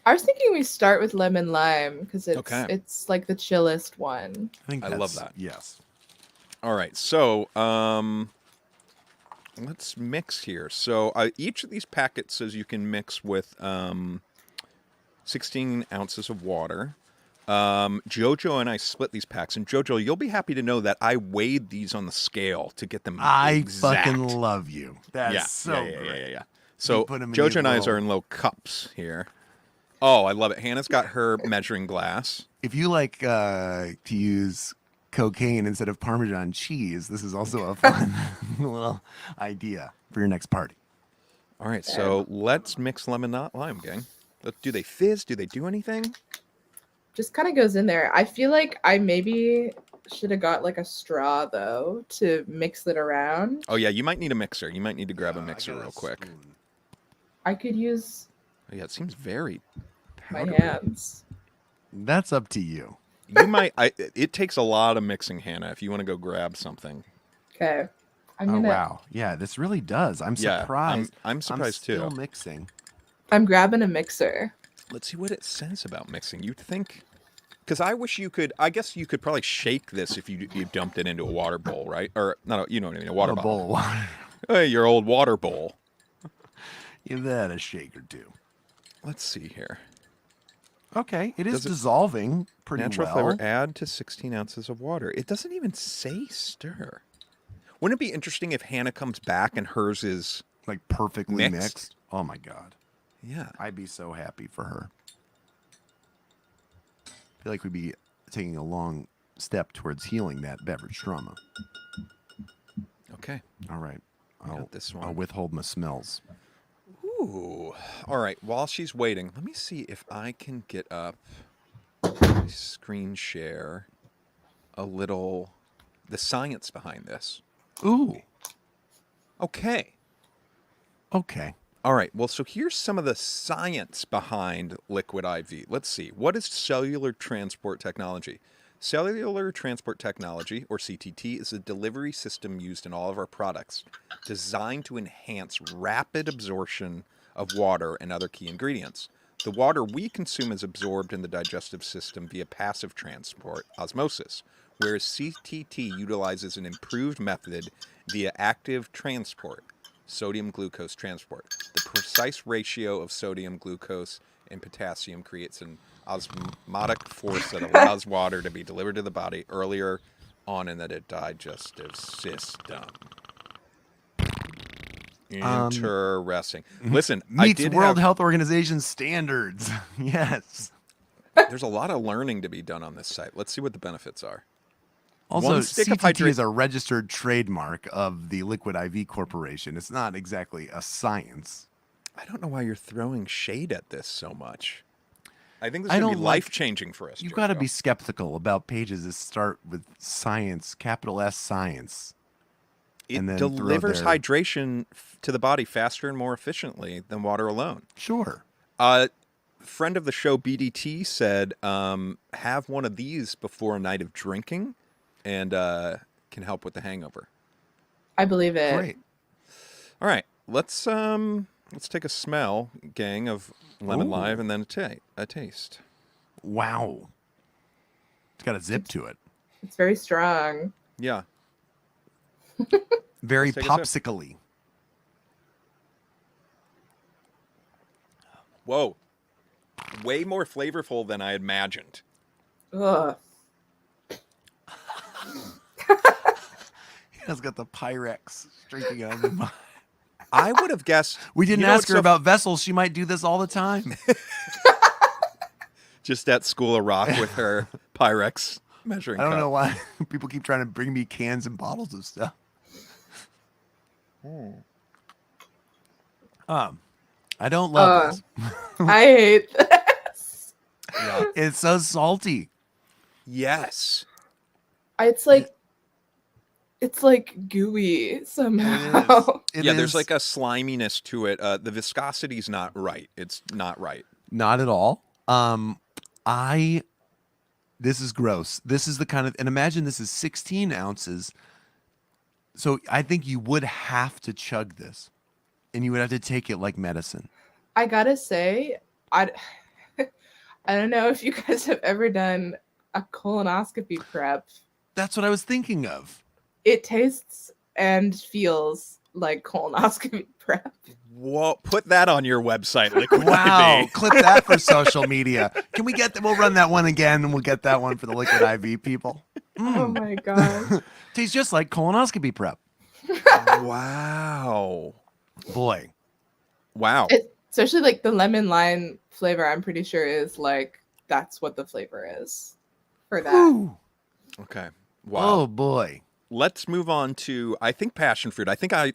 [SPEAKER 3] I was thinking we start with lemon lime because it's like the chillest one.
[SPEAKER 5] I
[SPEAKER 4] love that.
[SPEAKER 5] Yes.
[SPEAKER 4] All right, so let's mix here. So each of these packets says you can mix with 16 ounces of water. Jojo and I split these packs, and Jojo, you'll be happy to know that I weighed these on the scale to get them exact.
[SPEAKER 5] Fucking love you. That's so great.
[SPEAKER 4] Yeah. So Jojo and I are in little cups here. Oh, I love it. Hannah's got her measuring glass.
[SPEAKER 5] If you like to use cocaine instead of Parmesan cheese, this is also a fun little idea for your next party.
[SPEAKER 4] All right, so let's mix lemon, not lime, gang. Do they fizz? Do they do anything?
[SPEAKER 3] Just kind of goes in there. I feel like I maybe should have got like a straw though to mix it around.
[SPEAKER 4] Oh yeah, you might need a mixer. You might need to grab a mixer real quick.
[SPEAKER 3] I could use
[SPEAKER 4] Oh, yeah, it seems very
[SPEAKER 3] my
[SPEAKER 4] powdery.
[SPEAKER 3] hands.
[SPEAKER 5] That's up to you.
[SPEAKER 4] You might. It takes a lot of mixing, Hannah. If you want to go grab something.
[SPEAKER 3] Okay.
[SPEAKER 5] Oh wow, yeah, this really does. I'm surprised.
[SPEAKER 4] I'm surprised
[SPEAKER 5] I'm still
[SPEAKER 4] too.
[SPEAKER 5] mixing.
[SPEAKER 3] I'm grabbing a mixer.
[SPEAKER 4] Let's see what it says about mixing. You'd think, because I wish you could. I guess you could probably shake this if you dumped it into a water bowl, right? Or not? You know what I mean? A water
[SPEAKER 5] bowl of water.
[SPEAKER 4] Hey, your old water bowl.
[SPEAKER 5] Give that a shake or two.
[SPEAKER 4] Let's see here.
[SPEAKER 5] Okay, it is dissolving pretty
[SPEAKER 4] Natural
[SPEAKER 5] well.
[SPEAKER 4] flavor. Add to 16 ounces of water. It doesn't even say stir. Wouldn't it be interesting if Hannah comes back and hers is
[SPEAKER 5] like perfectly
[SPEAKER 4] mixed?
[SPEAKER 5] mixed? Oh my god.
[SPEAKER 4] Yeah.
[SPEAKER 5] I'd be so happy for her. I feel like we'd be taking a long step towards healing that beverage trauma.
[SPEAKER 4] Okay.
[SPEAKER 5] All right.
[SPEAKER 4] This one.
[SPEAKER 5] I'll withhold my smells.
[SPEAKER 4] Ooh. All right. While she's waiting, let me see if I can get up my screen share a little the science behind this.
[SPEAKER 5] Ooh.
[SPEAKER 4] Okay.
[SPEAKER 5] Okay.
[SPEAKER 4] All right. Well, so here's some of the science behind Liquid IV. Let's see. What is cellular transport technology? Cellular transport technology, or CTT, is a delivery system used in all of our products, designed to enhance rapid absorption of water and other key ingredients. The water we consume is absorbed in the digestive system via passive transport, osmosis, whereas CTT utilizes an improved method via active transport, sodium glucose transport. The precise ratio of sodium, glucose, and potassium creates an osmotic force that allows water to be delivered to the body earlier on in the digestive system. Interesting. Listen,
[SPEAKER 5] Meets World Health Organization standards. Yes.
[SPEAKER 4] There's a lot of learning to be done on this site. Let's see what the benefits are.
[SPEAKER 5] Also,
[SPEAKER 4] One stick of
[SPEAKER 5] CTT is a registered trademark of the Liquid IV Corporation. It's not exactly a science.
[SPEAKER 4] I don't know why you're throwing shade at this so much. I think this is going to be life-changing for us.
[SPEAKER 5] You've got to be skeptical about pages that start with science, capital S science.
[SPEAKER 4] It delivers hydration to the body faster and more efficiently than water alone.
[SPEAKER 5] Sure.
[SPEAKER 4] Friend of the show, BDT, said, have one of these before a night of drinking and can help with the hangover.
[SPEAKER 3] I believe it.
[SPEAKER 5] Great.
[SPEAKER 4] All right. Let's take a smell, gang, of lemon lime and then a taste.
[SPEAKER 5] Wow. It's got a zip to it.
[SPEAKER 3] It's very strong.
[SPEAKER 4] Yeah.
[SPEAKER 5] Very popsicle-y.
[SPEAKER 4] Whoa. Way more flavorful than I imagined.
[SPEAKER 3] Ugh.
[SPEAKER 5] Hannah's got the Pyrex streaking on the.
[SPEAKER 4] I would have guessed.
[SPEAKER 5] We didn't
[SPEAKER 4] you know
[SPEAKER 5] ask
[SPEAKER 4] what's
[SPEAKER 5] her
[SPEAKER 4] so
[SPEAKER 5] about vessels. She might do this all the time.
[SPEAKER 4] just at School of Rock with her Pyrex measuring
[SPEAKER 5] I don't
[SPEAKER 4] cup.
[SPEAKER 5] know why people keep trying to bring me cans and bottles of stuff. I don't love this.
[SPEAKER 3] I hate this.
[SPEAKER 4] Yeah.
[SPEAKER 5] It's so salty.
[SPEAKER 4] Yes.
[SPEAKER 3] It's like gooey somehow.
[SPEAKER 5] It
[SPEAKER 4] Yeah, there's
[SPEAKER 5] is
[SPEAKER 4] like a sliminess to it. The viscosity's not right. It's not right.
[SPEAKER 5] not at all. This is gross. This is the kind of, and imagine this is 16 ounces. So I think you would have to chug this, and you would have to take it like medicine.
[SPEAKER 3] I gotta say, I don't know if you guys have ever done a colonoscopy prep.
[SPEAKER 5] That's what I was thinking of.
[SPEAKER 3] It tastes and feels like colonoscopy prep.
[SPEAKER 4] Whoa, put that on your website, Liquid
[SPEAKER 5] Wow,
[SPEAKER 4] IV.
[SPEAKER 5] clip that for social media. Can we get that? We'll run that one again, and we'll get that one for the Liquid IV people.
[SPEAKER 3] Oh my god.
[SPEAKER 5] Tastes just like colonoscopy prep.
[SPEAKER 4] Wow.
[SPEAKER 5] Boy.
[SPEAKER 4] Wow.
[SPEAKER 3] Especially like the lemon lime flavor, I'm pretty sure is like that's what the flavor is for that.
[SPEAKER 5] Ooh.
[SPEAKER 4] Okay. Wow.
[SPEAKER 5] Oh boy.
[SPEAKER 4] Let's move on to, I think, passion fruit. I think I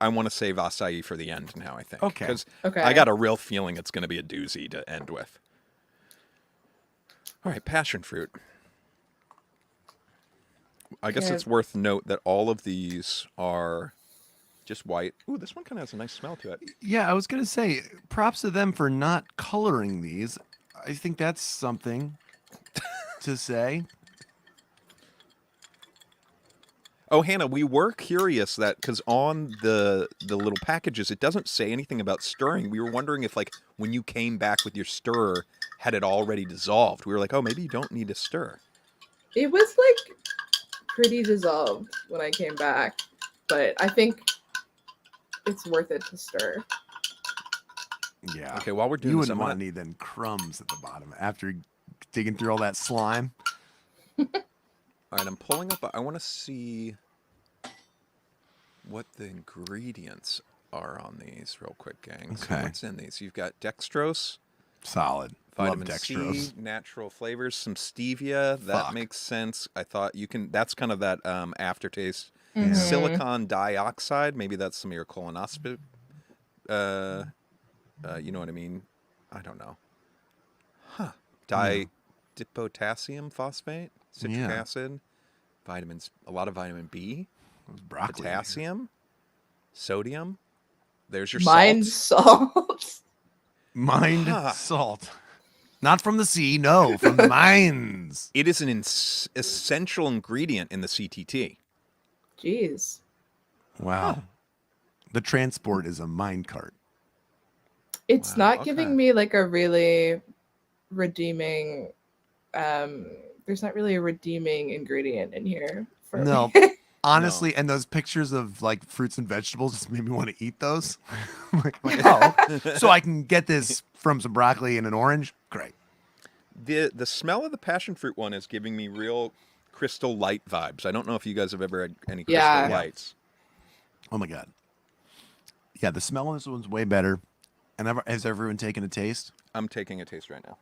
[SPEAKER 4] want to save acai for the end now, I think.
[SPEAKER 5] Okay.
[SPEAKER 4] Because
[SPEAKER 3] Okay.
[SPEAKER 4] I got a real feeling it's going to be a doozy to end with. All right, passion fruit. I guess
[SPEAKER 3] Okay.
[SPEAKER 4] it's worth note that all of these are just white. Ooh, this one kind of has a nice smell to it.
[SPEAKER 5] Yeah, I was gonna say, props to them for not coloring these. I think that's something to say.
[SPEAKER 4] Oh, Hannah, we were curious that because on the little packages, it doesn't say anything about stirring. We were wondering if, like, when you came back with your stirrer, had it already dissolved? We were like, oh, maybe you don't need to stir.
[SPEAKER 3] It was like pretty dissolved when I came back, but I think it's worth it to stir.
[SPEAKER 5] Yeah.
[SPEAKER 4] Okay, while we're doing
[SPEAKER 5] You
[SPEAKER 4] this,
[SPEAKER 5] wouldn't
[SPEAKER 4] I'm
[SPEAKER 5] want
[SPEAKER 4] gonna-
[SPEAKER 5] any then crumbs at the bottom after digging through all that slime.
[SPEAKER 4] All right, I'm pulling up. I want to see what the ingredients are on these real quick, gang. So
[SPEAKER 5] Okay.
[SPEAKER 4] what's in these? You've got dextrose,
[SPEAKER 5] Solid.
[SPEAKER 4] vitamin
[SPEAKER 5] Love
[SPEAKER 4] C,
[SPEAKER 5] dextrose.
[SPEAKER 4] natural flavors, some stevia. That
[SPEAKER 5] Fuck.
[SPEAKER 4] makes sense. I thought you can. That's kind of that aftertaste.
[SPEAKER 5] Yeah.
[SPEAKER 4] Silicon dioxide. Maybe that's some of your colonoscopy. You know what I mean? I don't know. Huh. Dipotassium phosphate, citric
[SPEAKER 5] Yeah.
[SPEAKER 4] acid, vitamins. A lot of vitamin B.
[SPEAKER 5] Broccoli.
[SPEAKER 4] Potassium, sodium. There's your
[SPEAKER 3] Mind
[SPEAKER 4] salt.
[SPEAKER 3] salt.
[SPEAKER 5] Mind
[SPEAKER 4] Huh.
[SPEAKER 5] salt. Not from the sea, no, from the mines.
[SPEAKER 4] It is an essential ingredient in the CTT.
[SPEAKER 3] Jeez.
[SPEAKER 5] Wow. The transport is a mine cart.
[SPEAKER 3] It's
[SPEAKER 4] Wow,
[SPEAKER 3] not
[SPEAKER 4] okay.
[SPEAKER 3] giving me like a really redeeming there's not really a redeeming ingredient in here for
[SPEAKER 5] No.
[SPEAKER 3] me.
[SPEAKER 5] Honestly, and those pictures of like fruits and vegetables just made me want to eat those. Oh, so I can get this from some broccoli and an orange? Great.
[SPEAKER 4] The smell of the passion fruit one is giving me real Crystal Light vibes. I don't know if you guys have ever had any Crystal
[SPEAKER 3] Yeah.
[SPEAKER 4] Lights.
[SPEAKER 5] Oh my God. Yeah, the smell on this one's way better. And has everyone taken a taste?
[SPEAKER 4] I'm taking a taste right now.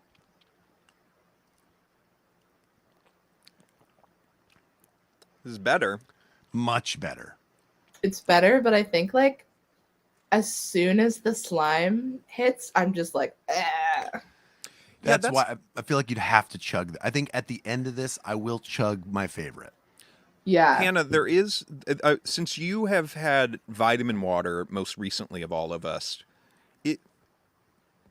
[SPEAKER 4] This is better.
[SPEAKER 5] Much better.
[SPEAKER 3] It's better, but I think like as soon as the slime hits, I'm just like, eh.
[SPEAKER 5] That's why I feel like you'd have to chug. I think at the end of this, I will chug my favorite.
[SPEAKER 3] Yeah.
[SPEAKER 4] Hannah, there is, since you have had vitamin water most recently of all of us,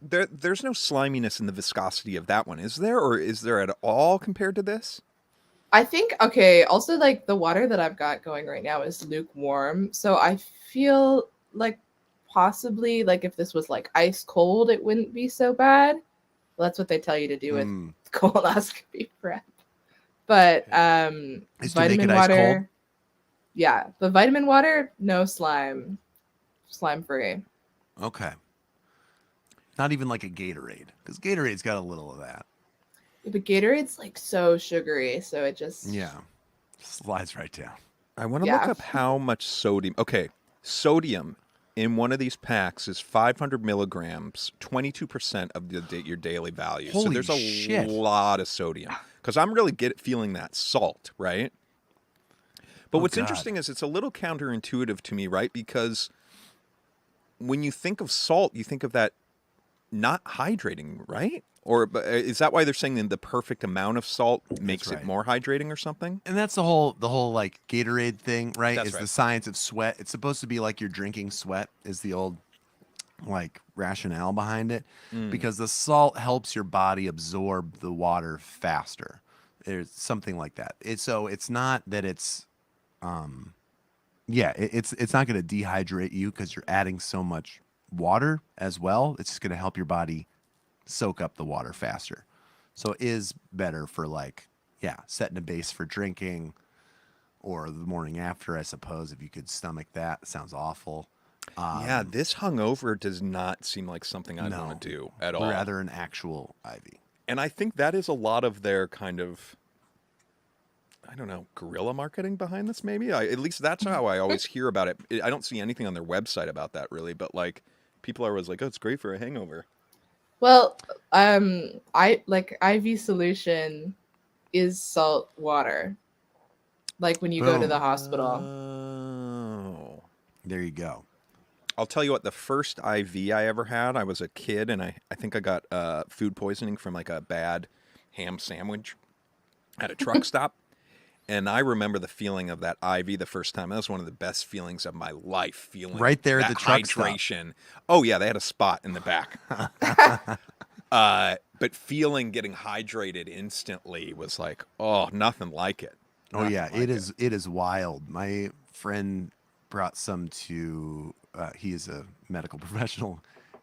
[SPEAKER 4] there's no sliminess in the viscosity of that one, is there? Or is there at all compared to this?
[SPEAKER 3] I think, okay, also like the water that I've got going right now is lukewarm. So I feel like possibly like if this was like ice cold, it wouldn't be so bad. Well, that's what they tell you to do with colonoscopy prep. But
[SPEAKER 5] Is to make
[SPEAKER 3] vitamin
[SPEAKER 5] it ice
[SPEAKER 3] water.
[SPEAKER 5] cold?
[SPEAKER 3] Yeah, the vitamin water, no slime. Slime free.
[SPEAKER 5] Okay. Not even like a Gatorade, because Gatorade's got a little of that.
[SPEAKER 3] But Gatorade's like so sugary, so it just
[SPEAKER 5] Yeah. Slides right down.
[SPEAKER 4] I want to
[SPEAKER 3] Yeah.
[SPEAKER 4] look up how much sodium. Okay, sodium in one of these packs is 500 milligrams, 22% of your daily value. So
[SPEAKER 5] Holy
[SPEAKER 4] there's a
[SPEAKER 5] shit.
[SPEAKER 4] lot of sodium. Because I'm really feeling that salt, right? But what's
[SPEAKER 5] God.
[SPEAKER 4] interesting is it's a little counterintuitive to me, right? Because when you think of salt, you think of that not hydrating, right? Or is that why they're saying that the perfect amount of salt makes
[SPEAKER 5] right.
[SPEAKER 4] it more hydrating or something?
[SPEAKER 5] And that's the whole like Gatorade thing, right?
[SPEAKER 4] That's
[SPEAKER 5] Is
[SPEAKER 4] right.
[SPEAKER 5] the science of sweat. It's supposed to be like you're drinking sweat is the old like rationale behind it, because the salt helps your body absorb the water faster. There's something like that. It's not that it's it's not going to dehydrate you because you're adding so much water as well. It's just going to help your body soak up the water faster. So it is better for setting a base for drinking or the morning after, I suppose, if you could stomach that. It sounds awful.
[SPEAKER 4] Yeah, this hungover does not seem like something I'd
[SPEAKER 5] No.
[SPEAKER 4] want to do at all.
[SPEAKER 5] Rather an actual IV.
[SPEAKER 4] And I think that is a lot of their kind of, I don't know, guerrilla marketing behind this, maybe? At least that's how I always hear about it. I don't see anything on their website about that, really. But, like, people are always like, oh, it's great for a hangover.
[SPEAKER 3] Well, IV solution is salt water. Like when you go to
[SPEAKER 5] Boom.
[SPEAKER 3] the hospital.
[SPEAKER 4] Oh.
[SPEAKER 5] There you go.
[SPEAKER 4] I'll tell you what, the first IV I ever had, I was a kid, and I think I got food poisoning from like a bad ham sandwich at a truck stop. And I remember the feeling of that IV the first time. That was one of the best feelings of my life, feeling
[SPEAKER 5] Right there at
[SPEAKER 4] that
[SPEAKER 5] the truck stop.
[SPEAKER 4] hydration. Oh, yeah, they had a spot in the back. But getting hydrated instantly was like, oh, nothing like it.
[SPEAKER 5] Oh yeah,
[SPEAKER 4] Nothing like
[SPEAKER 5] it is wild. My friend brought some to he is a medical professional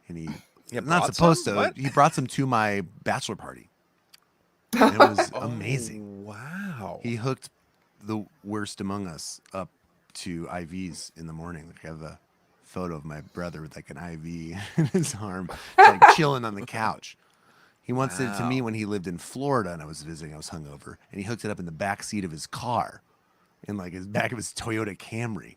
[SPEAKER 5] and he
[SPEAKER 4] Yeah,
[SPEAKER 5] not
[SPEAKER 4] brought
[SPEAKER 5] supposed
[SPEAKER 4] some?
[SPEAKER 5] to.
[SPEAKER 4] What?
[SPEAKER 5] He brought some to my bachelor party. It was amazing.
[SPEAKER 4] Oh, wow.
[SPEAKER 5] He hooked the worst among us up to IVs in the morning. Like I have a photo of my brother with like an IV in his arm, like chilling on the couch. He once did it to me when he lived in Florida and I was visiting. I was hungover, and he hooked it up in the back seat of his car, in like his back of his Toyota Camry.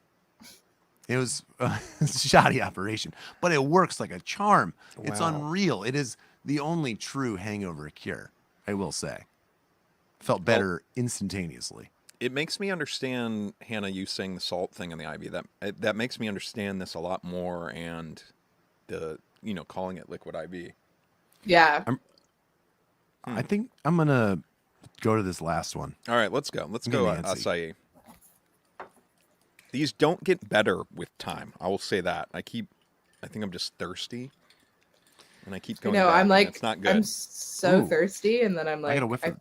[SPEAKER 5] It was a shoddy operation, but it works like a charm. It's
[SPEAKER 4] Wow.
[SPEAKER 5] unreal. It is the only true hangover cure, I will say. Felt better instantaneously.
[SPEAKER 4] It makes me understand, Hannah, you saying the salt thing in the IV. That makes me understand this a lot more, and calling it Liquid IV.
[SPEAKER 3] Yeah.
[SPEAKER 5] I think I'm gonna go to this last one.
[SPEAKER 4] All right, let's go. Let's
[SPEAKER 5] Give
[SPEAKER 4] go,
[SPEAKER 5] me Nancy.
[SPEAKER 4] acai. These don't get better with time. I will say that. I think I'm just thirsty, and I keep going.
[SPEAKER 3] No,
[SPEAKER 4] back,
[SPEAKER 3] I'm
[SPEAKER 4] and
[SPEAKER 3] like,
[SPEAKER 4] it's not good.
[SPEAKER 3] I'm so
[SPEAKER 5] Ooh.
[SPEAKER 3] thirsty, and then I'm like,
[SPEAKER 5] I gotta whiff it.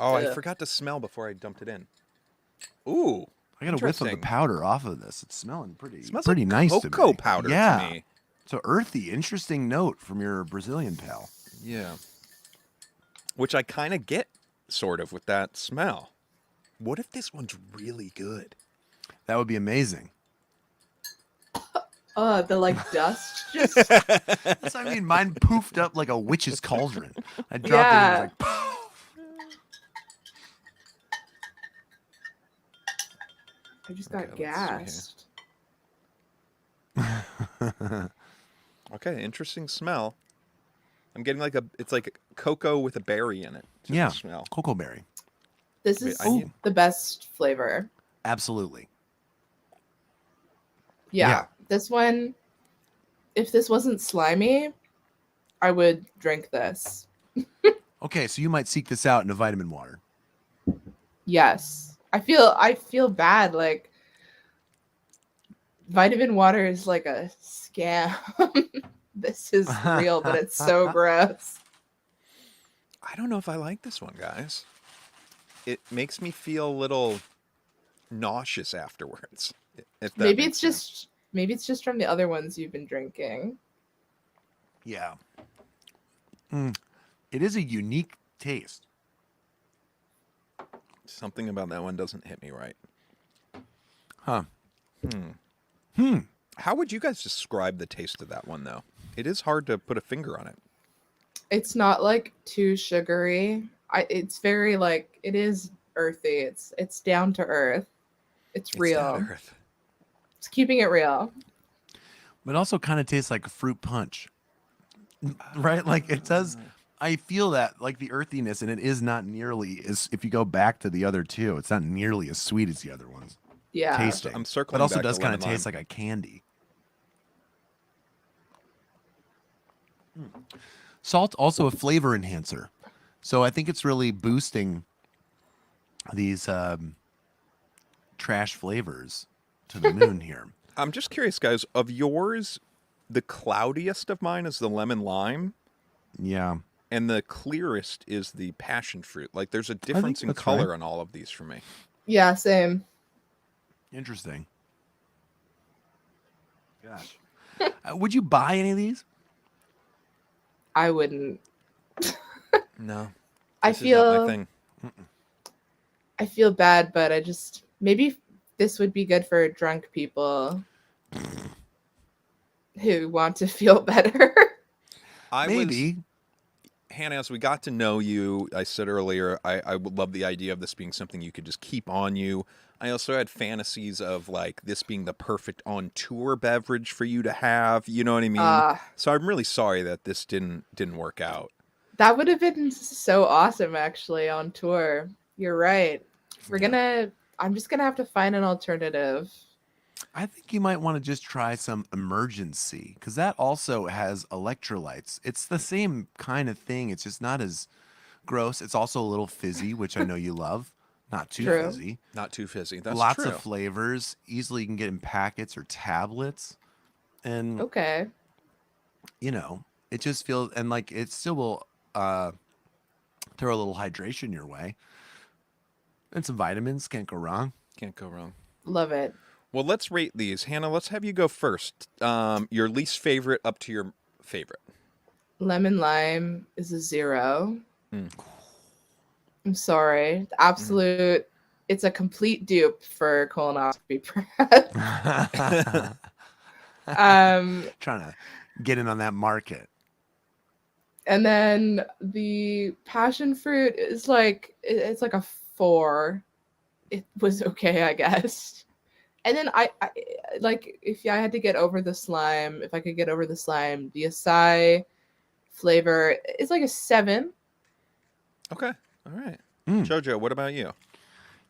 [SPEAKER 4] Oh, I
[SPEAKER 3] Ugh.
[SPEAKER 4] forgot to smell before I dumped it in. Ooh,
[SPEAKER 5] I got a whiff of the
[SPEAKER 4] interesting.
[SPEAKER 5] powder off of this. It's smelling pretty,
[SPEAKER 4] Smells
[SPEAKER 5] pretty
[SPEAKER 4] like
[SPEAKER 5] nice to
[SPEAKER 4] cocoa
[SPEAKER 5] me.
[SPEAKER 4] powder
[SPEAKER 5] Yeah.
[SPEAKER 4] to me.
[SPEAKER 5] So earthy, interesting note from your Brazilian pal.
[SPEAKER 4] Yeah. Which I kind of get, sort of, with that smell. What if this one's really good?
[SPEAKER 5] That would be amazing.
[SPEAKER 3] the like dust just.
[SPEAKER 5] That's what I mean. Mine poofed up like a witch's cauldron. I dropped it and it was like, poof.
[SPEAKER 3] I just got
[SPEAKER 4] Okay, let's see here.
[SPEAKER 3] gassed.
[SPEAKER 4] Okay, interesting smell. I'm getting it's like cocoa with a berry in it. to
[SPEAKER 5] Yeah,
[SPEAKER 4] the smell.
[SPEAKER 5] cocoa berry.
[SPEAKER 3] This
[SPEAKER 4] Wait,
[SPEAKER 3] is
[SPEAKER 4] I need-
[SPEAKER 3] the best flavor.
[SPEAKER 5] Absolutely.
[SPEAKER 3] Yeah.
[SPEAKER 5] Yeah.
[SPEAKER 3] This one, if this wasn't slimy, I would drink this.
[SPEAKER 5] Okay, so you might seek this out in a vitamin water.
[SPEAKER 3] Yes. I feel bad. Like vitamin water is like a scam. This is real, but it's so gross.
[SPEAKER 4] I don't know if I like this one, guys. It makes me feel a little nauseous afterwards. If that
[SPEAKER 3] Maybe
[SPEAKER 4] makes
[SPEAKER 3] it's
[SPEAKER 4] sense.
[SPEAKER 3] just from the other ones you've been drinking.
[SPEAKER 5] Yeah. It is a unique taste.
[SPEAKER 4] Something about that one doesn't hit me right.
[SPEAKER 5] Huh.
[SPEAKER 4] How would you guys describe the taste of that one, though? It is hard to put a finger on it.
[SPEAKER 3] It's not like too sugary. It's very like it is earthy. It's down to earth. It's
[SPEAKER 4] It's
[SPEAKER 3] real.
[SPEAKER 4] down to earth.
[SPEAKER 3] It's keeping it real.
[SPEAKER 5] But it also kind of tastes like a fruit punch, right? Like it does. I feel that like the earthiness, and it is not nearly as, if you go back to the other two, it's not nearly as sweet as the other ones.
[SPEAKER 3] Yeah.
[SPEAKER 5] Tasting.
[SPEAKER 4] I'm circling
[SPEAKER 5] but also
[SPEAKER 4] back to
[SPEAKER 5] does kind of
[SPEAKER 4] lemon
[SPEAKER 5] taste
[SPEAKER 4] lime.
[SPEAKER 5] like a candy. Salt also a flavor enhancer, so I think it's really boosting these trash flavors to the moon here.
[SPEAKER 4] I'm just curious, guys. Of yours, the cloudiest of mine is the lemon lime,
[SPEAKER 5] Yeah.
[SPEAKER 4] and the clearest is the passion fruit. Like, there's a difference in
[SPEAKER 5] that's
[SPEAKER 4] color
[SPEAKER 5] right.
[SPEAKER 4] on all of these for me.
[SPEAKER 3] Yeah, same.
[SPEAKER 5] Interesting. Gosh. Would you buy any of these?
[SPEAKER 3] I wouldn't.
[SPEAKER 4] No,
[SPEAKER 3] I
[SPEAKER 4] this is not my
[SPEAKER 3] feel
[SPEAKER 4] thing.
[SPEAKER 3] I feel bad, but I just maybe this would be good for drunk people who want to feel better.
[SPEAKER 5] Maybe.
[SPEAKER 4] Hannah, as we got to know you, I said earlier, I would love the idea of this being something you could just keep on you. I also had fantasies of like this being the perfect on tour beverage for you to have. You know what I mean? So I'm really sorry that this didn't work out.
[SPEAKER 3] That would have been so awesome, actually, on tour. You're right. I'm just gonna have to find an alternative.
[SPEAKER 5] I think you might want to just try some emergency, because that also has electrolytes. It's the same kind of thing. It's just not as gross. It's also a little fizzy, which I know you love. Not too
[SPEAKER 3] True.
[SPEAKER 5] fizzy.
[SPEAKER 4] Not too fizzy. That's
[SPEAKER 5] Lots
[SPEAKER 4] true.
[SPEAKER 5] of flavors. Easily you can get in packets or tablets. And,
[SPEAKER 3] Okay.
[SPEAKER 5] you know, it just feels, and like it still will throw a little hydration your way. And some vitamins. Can't go wrong.
[SPEAKER 4] Can't go wrong.
[SPEAKER 3] Love it.
[SPEAKER 4] Well, let's rate these. Hannah, let's have you go first. Your least favorite up to your favorite.
[SPEAKER 3] Lemon lime is a 0.
[SPEAKER 4] Mm.
[SPEAKER 3] I'm sorry. The absolute. It's a complete dupe for colonoscopy prep.
[SPEAKER 5] Trying to get in on that market.
[SPEAKER 3] And then the passion fruit is like it's like a 4. It was okay, I guess. And then I like if I had to get over the slime, if I could get over the slime, the acai flavor is like a 7.
[SPEAKER 4] Okay. All right.
[SPEAKER 5] Mm.
[SPEAKER 4] Jojo, what about you?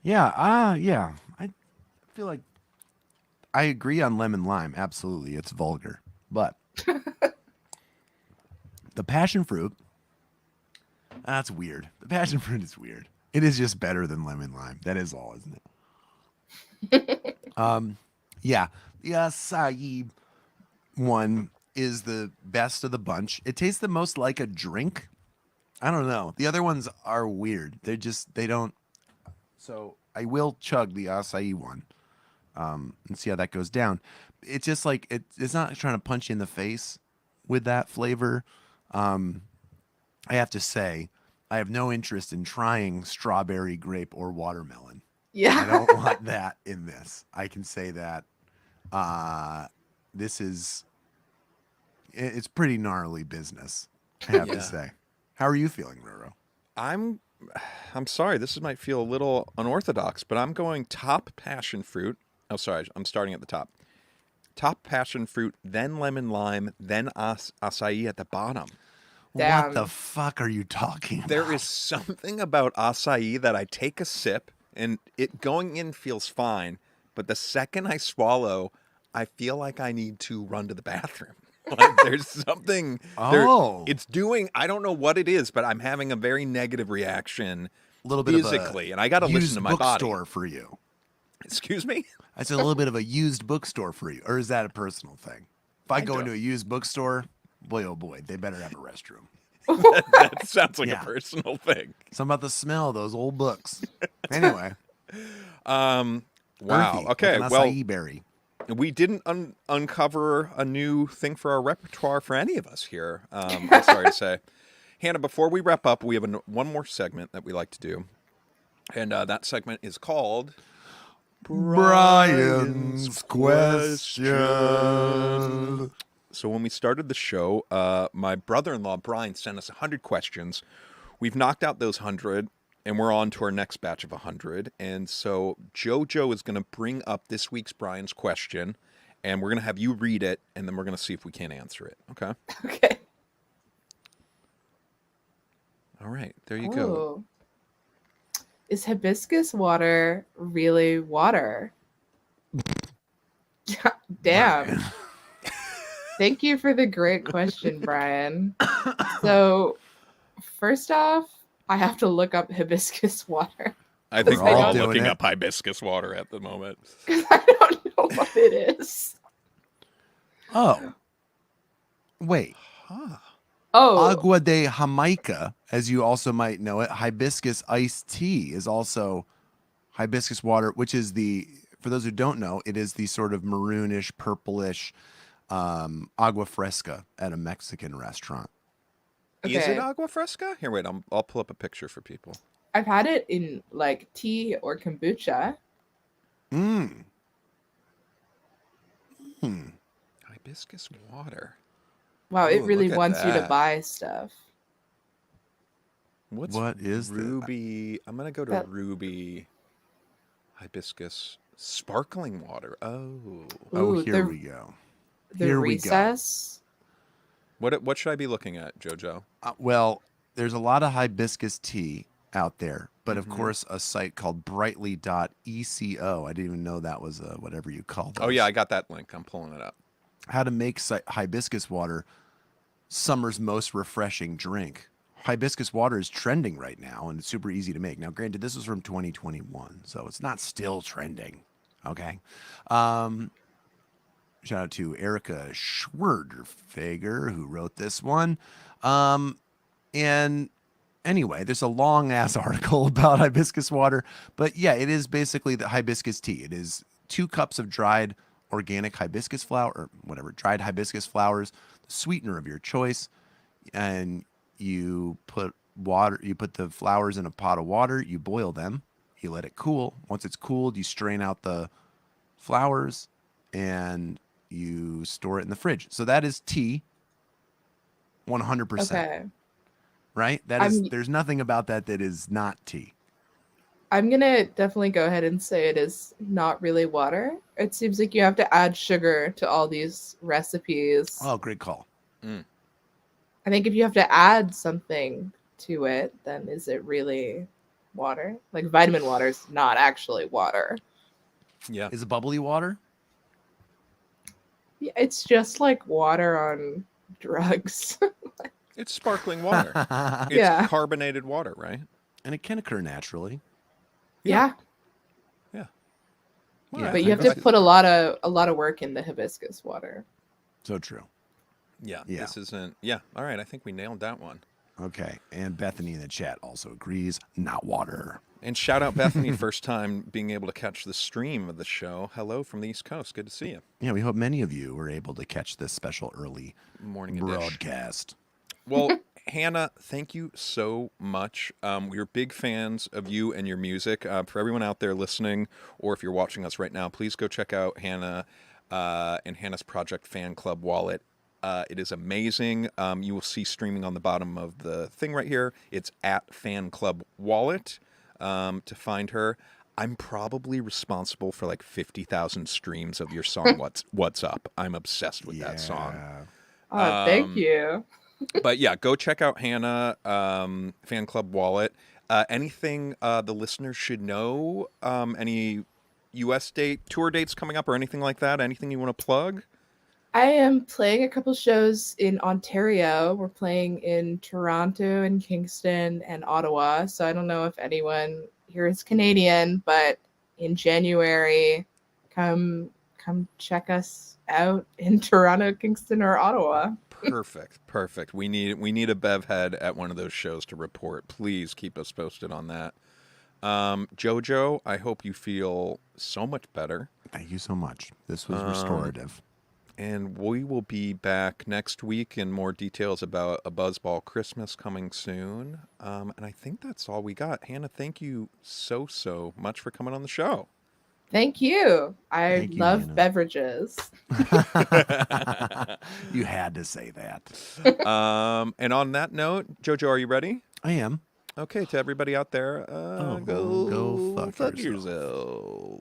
[SPEAKER 5] Yeah, yeah. I feel like I agree on lemon lime. Absolutely. It's vulgar. But the passion fruit, that's weird. The passion fruit is weird. It is just better than lemon lime. That is all, isn't it? Yeah. The acai one is the best of the bunch. It tastes the most like a drink. I don't know. The other ones are weird. They don't. So I will chug the acai one and see how that goes down. It's just like, it's not trying to punch you in the face with that flavor. I have to say, I have no interest in trying strawberry, grape, or watermelon.
[SPEAKER 3] Yeah.
[SPEAKER 5] I don't want that in this. I can say that it's pretty gnarly business, I have to say. How are you feeling, Roro?
[SPEAKER 4] I'm sorry, this might feel a little unorthodox, but I'm going top passion fruit. Oh, sorry, I'm starting at the top. Top passion fruit, then lemon lime, then acai at the bottom.
[SPEAKER 3] Damn.
[SPEAKER 5] What the fuck are you talking about?
[SPEAKER 4] There is something about acai that I take a sip and it going in feels fine, but the second I swallow, I feel like I need to run to the bathroom. Like there's something it's doing, I don't know what it is, but I'm having a very negative reaction
[SPEAKER 5] a little bit
[SPEAKER 4] physically, and I got to listen to my body.
[SPEAKER 5] Bookstore for you.
[SPEAKER 4] Excuse me?
[SPEAKER 5] I said a little bit of a used bookstore for you, or is that a personal thing? If I go into a used bookstore, boy oh boy, they better have a restroom.
[SPEAKER 4] that sounds like a personal thing.
[SPEAKER 5] Something about the smell of those old books. Anyway.
[SPEAKER 4] Wow.
[SPEAKER 5] Earthy,
[SPEAKER 4] Okay.
[SPEAKER 5] like an
[SPEAKER 4] Well,
[SPEAKER 5] acai berry.
[SPEAKER 4] we didn't uncover a new thing for our repertoire for any of us here. I'm sorry to say. Hannah, before we wrap up, we have one more segment that we like to do. And that segment is called
[SPEAKER 5] Brian's Question.
[SPEAKER 4] So when we started the show, my brother-in-law, Brian, sent us 100 questions. We've knocked out those 100. and we're on to our next batch of 100. And so JoJo is going to bring up this week's Brian's question, and we're going to have you read it, and then we're going to see if we can answer it. Okay?
[SPEAKER 3] Okay.
[SPEAKER 4] All right. There you go.
[SPEAKER 3] Oh. Is hibiscus water really water? Damn.
[SPEAKER 5] Brian.
[SPEAKER 3] Thank you for the great question, Brian. So, first off, I have to look up hibiscus water
[SPEAKER 4] I think
[SPEAKER 3] We're
[SPEAKER 4] we're
[SPEAKER 3] all
[SPEAKER 4] all
[SPEAKER 5] doing
[SPEAKER 4] looking
[SPEAKER 5] it.
[SPEAKER 4] up hibiscus water at the moment.
[SPEAKER 3] because I don't know what it is.
[SPEAKER 5] Oh. Wait.
[SPEAKER 4] Huh.
[SPEAKER 3] Oh,
[SPEAKER 5] Agua de Jamaica, as you also might know it, hibiscus iced tea is also hibiscus water, which is for those who don't know, it is the sort of maroonish, purplish agua fresca at a Mexican restaurant.
[SPEAKER 4] Is it
[SPEAKER 3] okay.
[SPEAKER 4] agua fresca? Here, wait. I'll pull up a picture for people.
[SPEAKER 3] I've had it in like tea or kombucha.
[SPEAKER 5] Mm.
[SPEAKER 4] Hibiscus water.
[SPEAKER 3] Wow,
[SPEAKER 4] Ooh,
[SPEAKER 3] it really
[SPEAKER 4] look at
[SPEAKER 3] wants you to
[SPEAKER 4] that.
[SPEAKER 3] buy stuff.
[SPEAKER 5] What is that?
[SPEAKER 4] Ruby? I'm gonna go to
[SPEAKER 3] That-
[SPEAKER 4] Ruby hibiscus sparkling water. Oh,
[SPEAKER 5] Oh,
[SPEAKER 3] Ooh,
[SPEAKER 5] here we go.
[SPEAKER 3] The
[SPEAKER 5] Here we go.
[SPEAKER 3] recess.
[SPEAKER 4] what should I be looking at, JoJo?
[SPEAKER 5] Well, there's a lot of hibiscus tea out there, but of
[SPEAKER 4] Mhm.
[SPEAKER 5] course, a site called brightly.eco. I didn't even know that was whatever you call those.
[SPEAKER 4] Oh yeah, I got that link. I'm pulling it up.
[SPEAKER 5] How to make hibiscus water summer's most refreshing drink. Hibiscus water is trending right now, and it's super easy to make. Now, granted, this was from 2021, so it's not still trending. Okay. Shout out to Erica Schwerderfager, who wrote this one. And anyway, there's a long ass article about hibiscus water, but yeah, it is basically the hibiscus tea. It is 2 cups of dried organic hibiscus flower, or whatever, dried hibiscus flowers, the sweetener of your choice, and you put the flowers in a pot of water, you boil them, you let it cool. Once it's cooled, you strain out the flowers and you store it in the fridge. So that is tea 100%,
[SPEAKER 3] Okay.
[SPEAKER 5] right? That is,
[SPEAKER 3] I'm-
[SPEAKER 5] there's nothing about that is not tea.
[SPEAKER 3] I'm gonna definitely go ahead and say it is not really water. It seems like you have to add sugar to all these recipes.
[SPEAKER 5] Oh, great call.
[SPEAKER 3] I think if you have to add something to it, then is it really water? Like vitamin water is not actually water.
[SPEAKER 4] Yeah.
[SPEAKER 5] Is it bubbly water?
[SPEAKER 3] Yeah, it's just like water on drugs.
[SPEAKER 4] It's sparkling water. It's
[SPEAKER 3] Yeah.
[SPEAKER 4] carbonated water, right?
[SPEAKER 5] And it can occur naturally.
[SPEAKER 3] Yeah.
[SPEAKER 4] Well,
[SPEAKER 3] But you have to put a lot of work in the hibiscus water.
[SPEAKER 5] So true.
[SPEAKER 4] Yeah.
[SPEAKER 5] Yeah.
[SPEAKER 4] This isn't. Yeah. All right. I think we nailed that one.
[SPEAKER 5] Okay. And Bethany in the chat also agrees, not water.
[SPEAKER 4] And shout out Bethany, first time being able to catch the stream of the show. Hello from the East Coast. Good to see you.
[SPEAKER 5] Yeah, we hope many of you were able to catch this special early
[SPEAKER 4] Morning edition.
[SPEAKER 5] broadcast.
[SPEAKER 4] Well, Hannah, thank you so much. We're big fans of you and your music. For everyone out there listening, or if you're watching us right now, please go check out Hannah and Hannah's project, Fan Club Wallet. It is amazing. You will see streaming on the bottom of the thing right here. It's at Fan Club Wallet to find her. I'm probably responsible for like 50,000 streams of your song, What's Up. I'm obsessed with that song.
[SPEAKER 3] Oh, thank you.
[SPEAKER 4] But yeah, go check out Hannah, Fan Club Wallet. Anything the listeners should know? Any U.S. tour dates coming up or anything like that? Anything you want to plug?
[SPEAKER 3] I am playing a couple shows in Ontario. We're playing in Toronto and Kingston and Ottawa. So I don't know if anyone here is Canadian, but in January, come check us out in Toronto, Kingston, or Ottawa.
[SPEAKER 4] Perfect. We need a Bev head at one of those shows to report. Please keep us posted on that. Jojo, I hope you feel so much better.
[SPEAKER 5] Thank you so much. This was restorative.
[SPEAKER 4] And we will be back next week in more details about A Buzzball Christmas coming soon. And I think that's all we got. Hannah, thank you so much for coming on the show.
[SPEAKER 3] Thank you. I
[SPEAKER 5] Thank you,
[SPEAKER 3] love
[SPEAKER 5] Hannah.
[SPEAKER 3] beverages.
[SPEAKER 5] You had to say that.
[SPEAKER 4] And on that note, Jojo, are you ready?
[SPEAKER 5] I am.
[SPEAKER 4] Okay, to everybody out there,
[SPEAKER 5] go
[SPEAKER 4] go
[SPEAKER 5] fuck
[SPEAKER 4] fuck
[SPEAKER 5] yourself.
[SPEAKER 4] yourself.